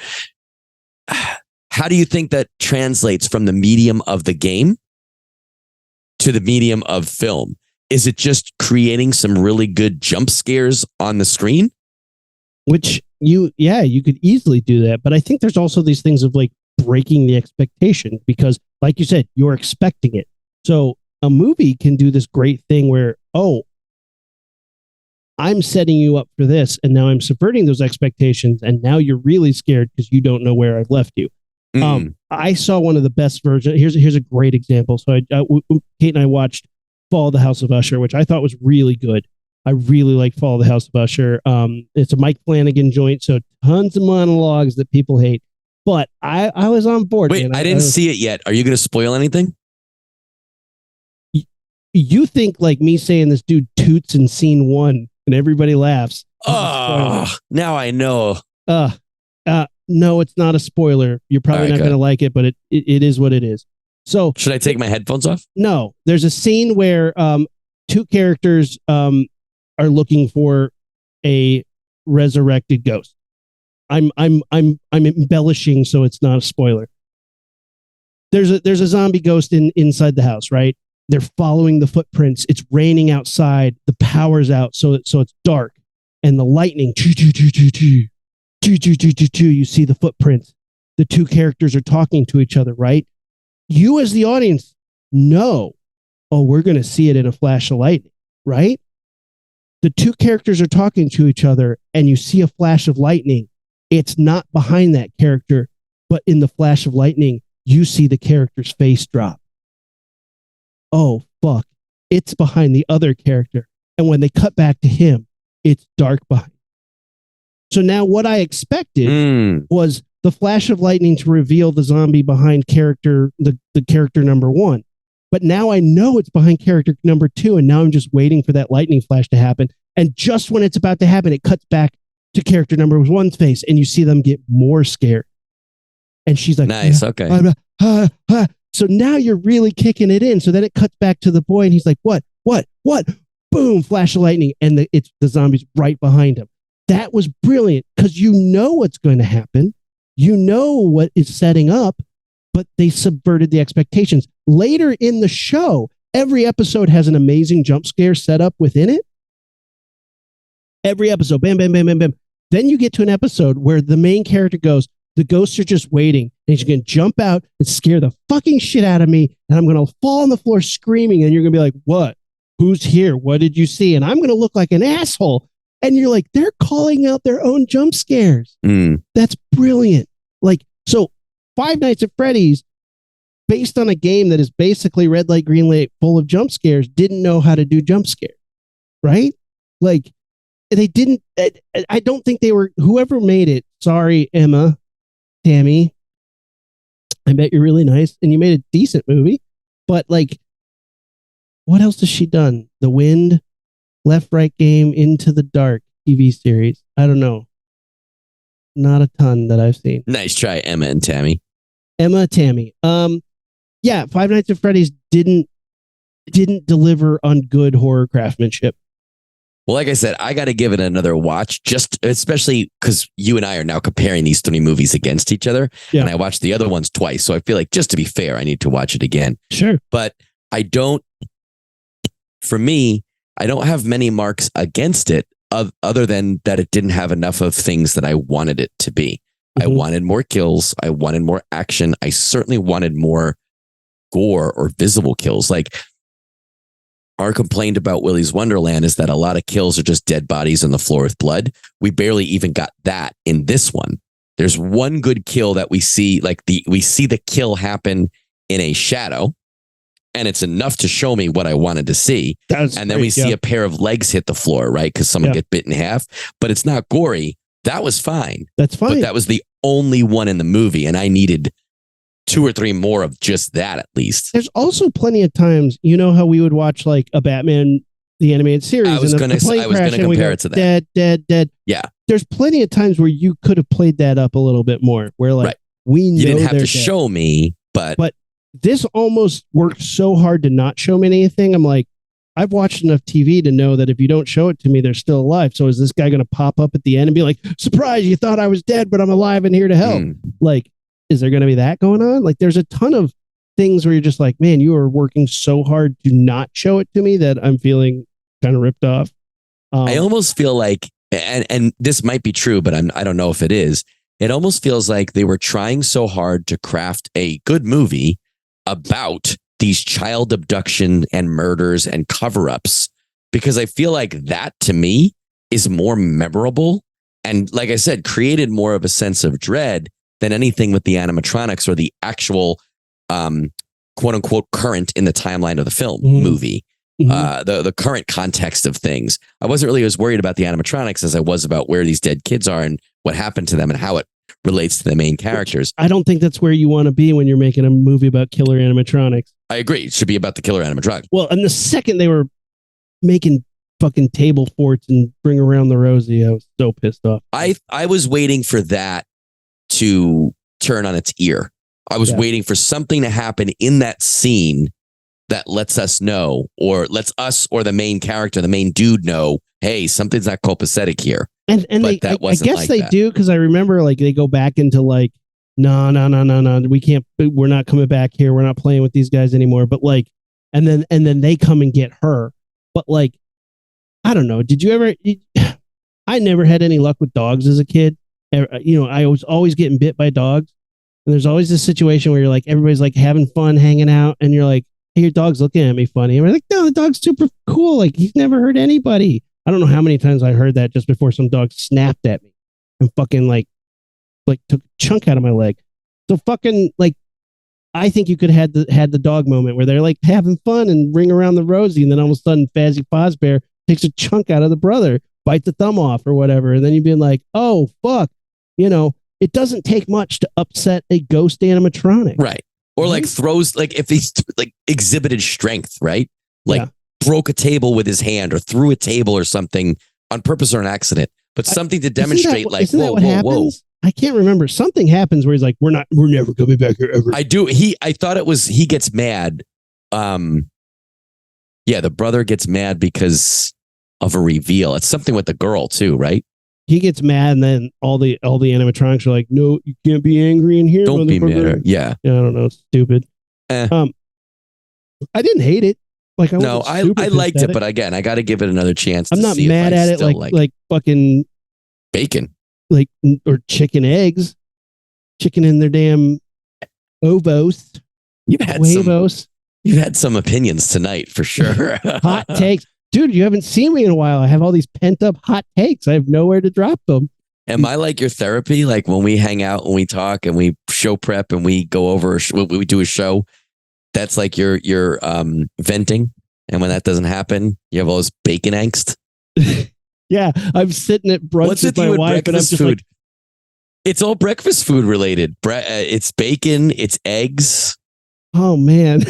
How do you think that translates from the medium of the game to the medium of film? Is it just creating some really good jump scares on the screen? Which you could easily do that. But I think there's also these things of like breaking the expectation, because like you said, you're expecting it. So a movie can do this great thing where, I'm setting you up for this, and now I'm subverting those expectations, and now you're really scared because you don't know where I've left you. I saw one of the best versions. Here's a great example. So Kate and I watched Fall of the House of Usher, which I thought was really good. I really like Fall of the House of Usher. It's a Mike Flanagan joint, so tons of monologues that people hate. But I was on board. Wait, I didn't see it yet. Are you going to spoil anything? You think like me saying this dude toots in scene 1 and everybody laughs. Oh, now I know. No, it's not a spoiler. You're probably not going to like it, but it is what it is. So should I take my headphones off? No, there's a scene where 2 characters are looking for a resurrected ghost. I'm embellishing so it's not a spoiler. There's a zombie ghost inside the house, right? They're following the footprints. It's raining outside. The power's out, so it's dark, and the lightning. You see the footprints. The 2 characters are talking to each other, right? You as the audience know, we're going to see it in a flash of lightning, right? The 2 characters are talking to each other, and you see a flash of lightning. It's not behind that character, but in the flash of lightning, you see the character's face drop. Oh, fuck. It's behind the other character. And when they cut back to him, it's dark behind. So now what I expected was the flash of lightning to reveal the zombie behind character, the character number 1. But now I know it's behind character number 2, and now I'm just waiting for that lightning flash to happen. And just when it's about to happen, it cuts back to character number 1's face, and you see them get more scared. And she's like, nice, okay. So now you're really kicking it in. So then it cuts back to the boy, and he's like, what? Boom, flash of lightning, and it's the zombie's right behind him. That was brilliant, because you know what's going to happen. You know what is setting up, but they subverted the expectations. Later in the show, every episode has an amazing jump scare set up within it. Every episode, bam, bam, bam, bam, bam. Then you get to an episode where the main character goes, the ghosts are just waiting, and he's going to jump out and scare the fucking shit out of me, and I'm going to fall on the floor screaming, and you're going to be like, what? Who's here? What did you see? And I'm going to look like an asshole. And you're like, they're calling out their own jump scares. That's brilliant. Like, so Five Nights at Freddy's, based on a game that is basically red light, green light, full of jump scares, didn't know how to do jump scares, right? Like, they didn't, I don't think they were, whoever made it, sorry, Emma, Tammy, I bet you're really nice, and you made a decent movie, but like, what else has she done? The Wind, Left, Right Game, Into the Dark TV series. I don't know. Not a ton that I've seen. Nice try, Emma and Tammy. Emma, Tammy. Yeah, Five Nights at Freddy's didn't deliver on good horror craftsmanship. Well, like I said, I got to give it another watch, just especially because you and I are now comparing these 3 movies against each other. Yeah. And I watched the other ones twice. So I feel like, just to be fair, I need to watch it again. Sure. But for me, I don't have many marks against it other than that it didn't have enough of things that I wanted it to be. I wanted more kills. I wanted more action. I certainly wanted more gore or visible kills. Like, our complaint about Willies Wonderland is that a lot of kills are just dead bodies on the floor with blood. We barely even got that in this one. There's one good kill that we see, we see the kill happen in a shadow, and it's enough to show me what I wanted to see. And then we see a pair of legs hit the floor, right? Because someone get bit in half, but it's not gory. That was fine. That's fine. But that was the only one in the movie, and I needed 2 or 3 more of just that at least. There's also plenty of times, you know how we would watch like a Batman, the animated series. I was going to compare it to that. Dead. Yeah. There's plenty of times where you could have played that up a little bit more, where like, we know you didn't have to dead. show me, but this almost worked so hard to not show me anything. I'm like, I've watched enough TV to know that if you don't show it to me, they're still alive. So is this guy going to pop up at the end and be like, surprise, you thought I was dead, but I'm alive and here to help? Like, is there going to be that going on? Like, there's a ton of things where you're just like, man, you are working so hard to not show it to me that I'm feeling kind of ripped off. I almost feel like, and this might be true, but I don't know if it is. It almost feels like they were trying so hard to craft a good movie about these child abduction and murders and cover-ups, because I feel like that to me is more memorable and, like I said, created more of a sense of dread than anything with the animatronics or the actual quote unquote current in the timeline of the film movie. The current context of things. I wasn't really as worried about the animatronics as I was about where these dead kids are and what happened to them and how it relates to the main characters. I don't think that's where you want to be when you're making a movie about killer animatronics. I agree. It should be about the killer animatronics. Well, and the second they were making fucking table forts and bring around the Rosie, I was so pissed off. I was waiting for that to turn on its ear. I was waiting for something to happen in that scene that lets us know, or lets us or the main character, the main dude know, hey, something's not copacetic here. And I guess they do, because I remember like they go back into like, no, we can't, we're not coming back here. We're not playing with these guys anymore. But like, and then they come and get her. But like, I don't know. Did you ever? I never had any luck with dogs as a kid. You know, I was always getting bit by dogs. And there's always this situation where you're like, everybody's like having fun, hanging out, and you're like, hey, your dog's looking at me funny. And we're like, no, the dog's super cool. Like, he's never hurt anybody. I don't know how many times I heard that just before some dog snapped at me and fucking like took a chunk out of my leg. So fucking like, I think you could have had the dog moment where they're like having fun and ring around the Rosie, and then all of a sudden Fazzy Fozbear takes a chunk out of the brother, bites the thumb off or whatever, and then you'd be like, oh fuck, you know, it doesn't take much to upset a ghost animatronic, right? Or like throws, like if he's like exhibited strength, right? Like broke a table with his hand or threw a table or something on purpose or an accident, but something to demonstrate like, whoa. I can't remember. Something happens where he's like, we're never coming back here ever. I thought it was, he gets mad. The brother gets mad because of a reveal. It's something with the girl too, right? He gets mad, and then all the animatronics are like, no, you can't be angry in here. Don't be mad. Yeah. I don't know. It's stupid. I didn't hate it. Like, I liked it, but again, I got to give it another chance. I'm not mad at it like fucking bacon. Like, or chicken eggs, chicken in their damn ovos. You've had some opinions tonight for sure. Hot takes. dude, you haven't seen me in a while. I have all these pent up hot takes. I have nowhere to drop them. Am I like your therapy? Like when we hang out and we talk and we show prep and we go over, we do a show, that's like your venting. And when that doesn't happen, you have all this bacon angst. Yeah, I'm sitting at brunch with my wife and I'm just food? It's all breakfast food related. It's bacon, it's eggs. Oh, man.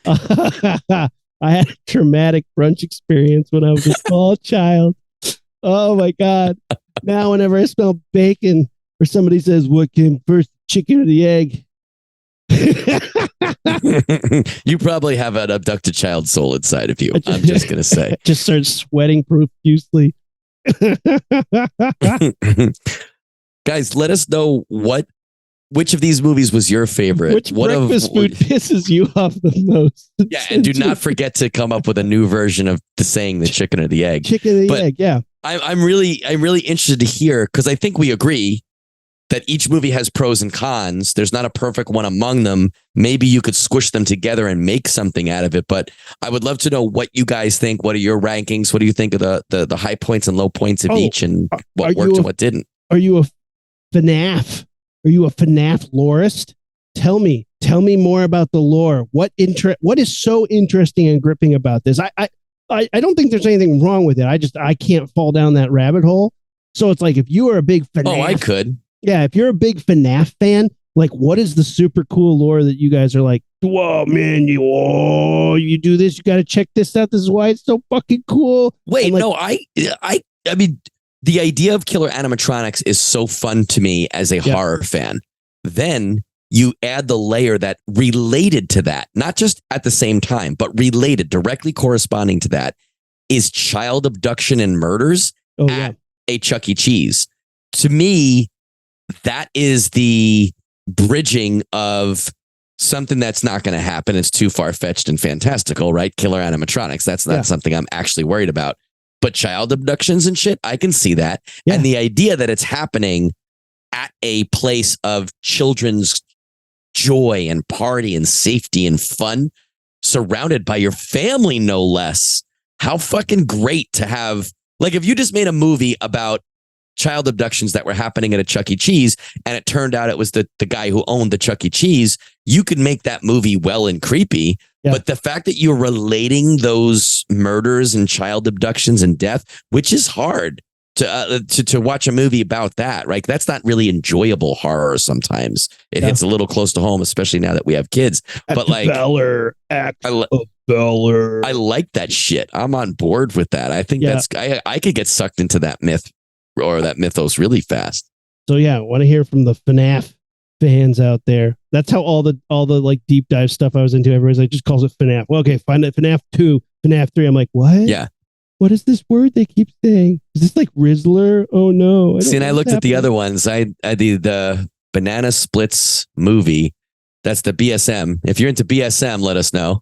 I had a traumatic brunch experience when I was a small child. Oh, my God. Now, whenever I smell bacon or somebody says, what came first, chicken or the egg? You probably have an abducted child soul inside of you. I'm just going to say. Just start sweating profusely. Guys, let us know which of these movies was your favorite. Which breakfast food pisses you off the most? Yeah, and do not forget to come up with a new version of saying the chicken or the egg. Chicken or the egg, yeah. I'm really interested to hear, because I think we agree that each movie has pros and cons. There's not a perfect one among them. Maybe you could squish them together and make something out of it. But I would love to know what you guys think. What are your rankings? What do you think of the high points and low points of each, and what worked and what didn't? Are you a FNAF? Are you a FNAF lorist? Tell me more about the lore. What is so interesting and gripping about this? I don't think there's anything wrong with it. I can't fall down that rabbit hole. So it's like, if you are a big FNAF, I could. Yeah, if you're a big FNAF fan, like, what is the super cool lore that you guys are like, whoa, man, you do this, you got to check this out. This is why it's so fucking cool. Wait, like, no, I mean, the idea of killer animatronics is so fun to me as a horror fan. Then you add the layer that related to that, not just at the same time, but related, directly corresponding to that, is child abduction and murders at a Chuck E. Cheese. To me, that is the bridging of something that's not going to happen. It's too far-fetched and fantastical, right? Killer animatronics. That's not something I'm actually worried about. But child abductions and shit, I can see that. Yeah. And the idea that it's happening at a place of children's joy and party and safety and fun, surrounded by your family, no less. How fucking great to have, like, if you just made a movie about child abductions that were happening at a Chuck E. Cheese, and it turned out it was the guy who owned the Chuck E. Cheese, you could make that movie well and creepy. Yeah. But the fact that you're relating those murders and child abductions and death, which is hard to watch a movie about that, right? That's not really enjoyable horror sometimes. It hits a little close to home, especially now that we have kids. But like, I like that shit. I'm on board with that. I think I could get sucked into that myth or that mythos really fast. So yeah, I want to hear from the FNAF fans out there. That's how all the like deep dive stuff I was into, everybody's like, just calls it FNAF. Well, okay, find it FNAF 2, FNAF 3. I'm like, what? Yeah. What is this word they keep saying? Is this like Rizzler? Oh no. See, and I looked at the other ones. I did the Banana Splits movie. That's the BSM. If you're into BSM, let us know.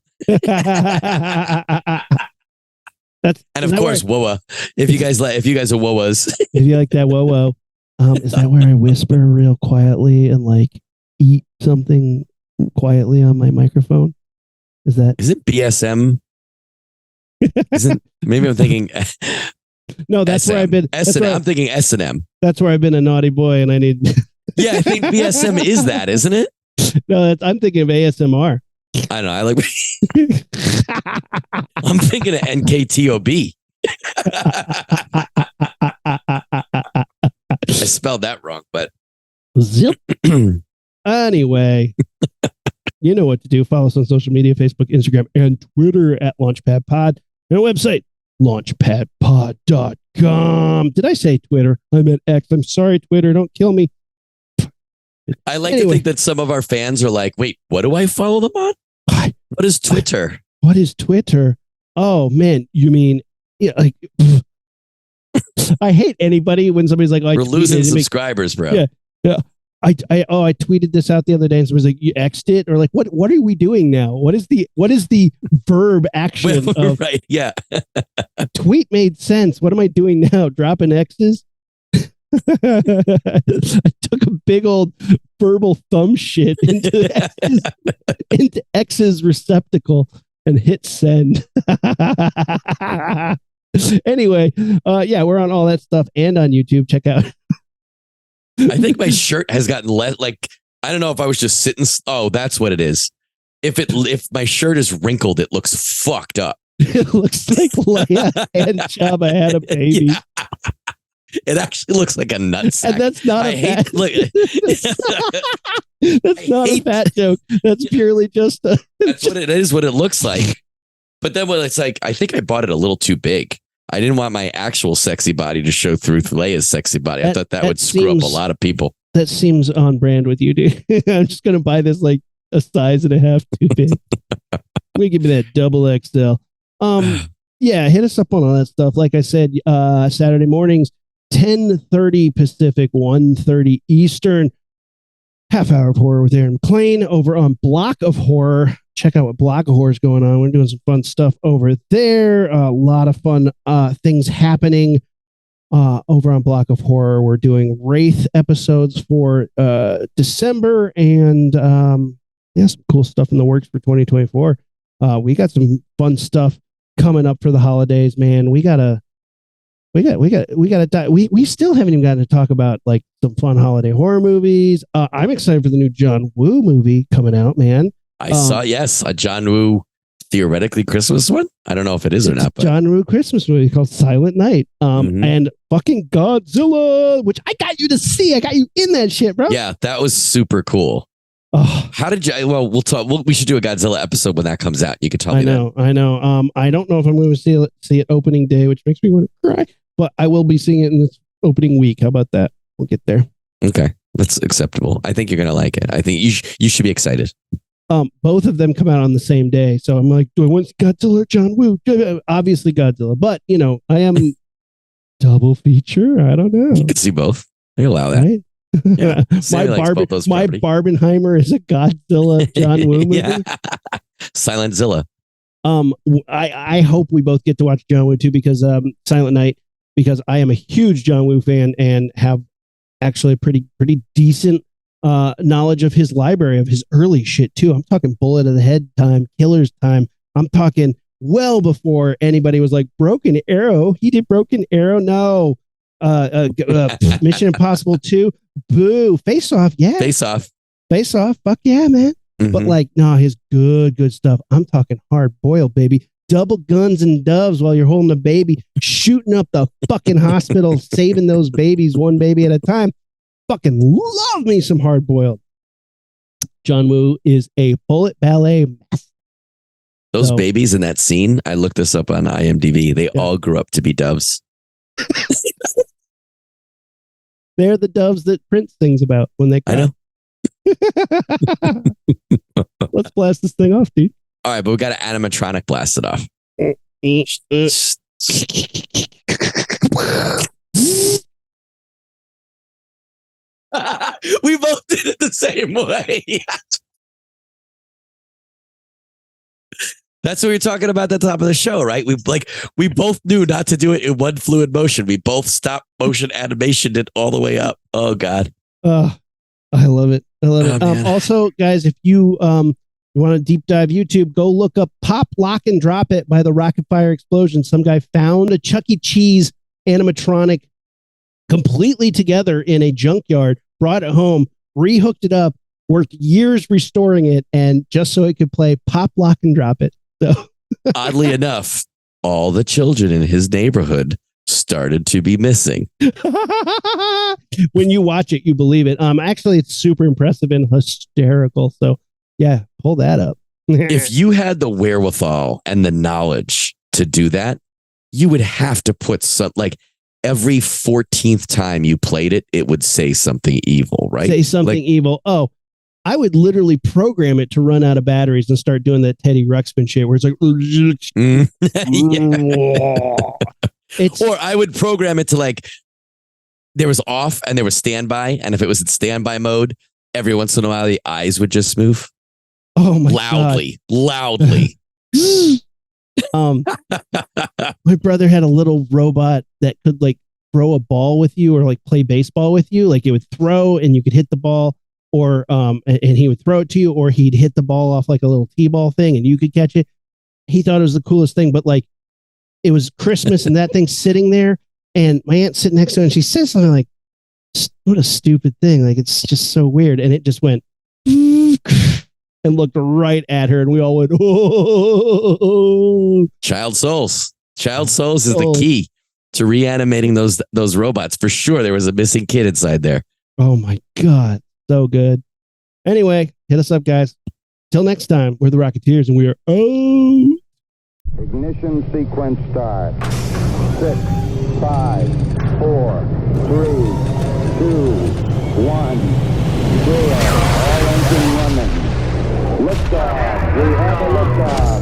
And of course, Woa. If you guys are Woas. If you like that Wowo. Is that where I whisper real quietly and like eat something quietly on my microphone? Is it BSM? Maybe I'm thinking. No, that's SM. Where I've been. I'm thinking S&M. That's where I've been a naughty boy, and I need. Yeah, I think BSM is that, isn't it? No, I'm thinking of ASMR. I don't know. I like. I'm thinking of NKTOB. I spelled that wrong, but zip. Anyway, you know what to do. Follow us on social media, Facebook, Instagram, and Twitter at LaunchpadPod. And our website, launchpadpod.com. Did I say Twitter? I meant X. I'm sorry, Twitter. Don't kill me. I like to think that some of our fans are like, wait, what do I follow them on? What is Twitter? What is Twitter? Oh, man. You mean, like, I hate anybody when somebody's like, oh, we're losing subscribers, bro. Yeah. Yeah. I tweeted this out the other day and somebody's like, you X'd it? Or like, what are we doing now? What is the verb action of right? Yeah. Tweet made sense. What am I doing now? Dropping X's? I took a big old verbal thumb shit into X's receptacle. and hit send. Anyway, yeah, we're on all that stuff and on YouTube. Check out. I think my shirt has gotten less. Like, I don't know if I was just sitting. Oh, that's what it is. If my shirt is wrinkled, it looks fucked up. It looks like Leia and Jabba had a baby. Yeah. It actually looks like a nutsack. And that's not a fat. That's not a fat joke. That's purely just a. That's what it is. What it looks like. But then when it's like, I think I bought it a little too big. I didn't want my actual sexy body to show through Leia's sexy body. I thought that would screw up a lot of people. That seems on brand with you, dude. I'm just gonna buy this like a size and a half too big. We give me that double XL. Yeah, hit us up on all that stuff. Like I said, Saturday mornings, 10:30 Pacific, 1:30 Eastern. Half hour of horror with Aaron McLean over on Block of Horror. Check out what Block of Horror is going on. We're doing some fun stuff over there. A lot of fun things happening over on Block of Horror. We're doing Wraith episodes for December, and yeah, some cool stuff in the works for 2024. We got some fun stuff coming up for the holidays, man. We still haven't even gotten to talk about like some fun holiday horror movies. I'm excited for the new John Woo movie coming out, man. I saw, yes, a John Woo theoretically Christmas one. I don't know if it is or not. But John Woo Christmas movie called Silent Night. And fucking Godzilla, which I got you to see. I got you in that shit, bro. Yeah, that was super cool. Oh. How did you? Well, we'll talk. We should do a Godzilla episode when that comes out. You could tell me. I know. I don't know if I'm going to see it opening day, which makes me want to cry. But I will be seeing it in this opening week. How about that? We'll get there. Okay, that's acceptable. I think you're going to like it. I think you should be excited. Both of them come out on the same day, so I'm like, do I want Godzilla or John Woo? Obviously Godzilla, but you know, I am double feature. I don't know. You could see both. I allow that. Right? Yeah. My Barbenheimer is a Godzilla John Woo movie. Yeah. Silent Zilla. I hope we both get to watch John Woo too, because Silent Night, because I am a huge John Woo fan and have actually pretty decent knowledge of his library, of his early shit too. I'm talking Bullet of the Head time, Killer's time. I'm talking well before anybody was like Broken Arrow. He did Broken Arrow. No. Mission Impossible 2. Boo. Face Off. Yeah. Face Off. Fuck yeah, man. Mm-hmm. But like, no, his good stuff. I'm talking Hard Boiled, baby. Double guns and doves while you're holding a baby, shooting up the fucking hospital, saving those babies one baby at a time. Fucking love me some Hard Boiled. John Woo is a bullet ballet master. Those babies in that scene, I looked this up on IMDb. They all grew up to be doves. They're the doves that Prince sings about when they cry. I know. Let's blast this thing off, dude. All right, but we got an animatronic blast it off. We both did it the same way. That's what we were talking about at the top of the show, right? We both knew not to do it in one fluid motion. We both stopped motion animation it all the way up. Oh God. I love it. Also, guys, if you want to deep dive YouTube, go look up Pop, Lock, and Drop It by the Rock-afire Explosion. Some guy found a Chuck E. Cheese animatronic completely together in a junkyard, brought it home, rehooked it up, worked years restoring it, and just so it could play Pop, Lock, and Drop It. So oddly enough, all the children in his neighborhood started to be missing. When you watch it, you believe it. Actually, it's super impressive and hysterical. So yeah, pull that up. If you had the wherewithal and the knowledge to do that, you would have to put some, like, every 14th time you played it, it would say something evil, right? Say something evil. Oh, I would literally program it to run out of batteries and start doing that Teddy Ruxpin shit where it's like, or I would program it to, like, there was off and there was standby. And if it was in standby mode, every once in a while, the eyes would just move. Oh my loudly. My brother had a little robot that could like throw a ball with you or like play baseball with you. Like it would throw and you could hit the ball, or and he would throw it to you, or he'd hit the ball off like a little T-ball thing and you could catch it. he thought it was the coolest thing, but like it was Christmas and that thing sitting there, and my aunt's sitting next to her, and she says something like, what a stupid thing. Like, it's just so weird. And it just went and looked right at her, and we all went, oh. Child souls. Child souls is the key to reanimating those robots. For sure, there was a missing kid inside there. Oh my God. So good. Anyway, hit us up, guys. Till next time, we're the Rocketeers, and we are Ignition sequence start. 6, 5, 4, 3, 2, 1, 0. All engine running. Liftoff. We have a liftoff.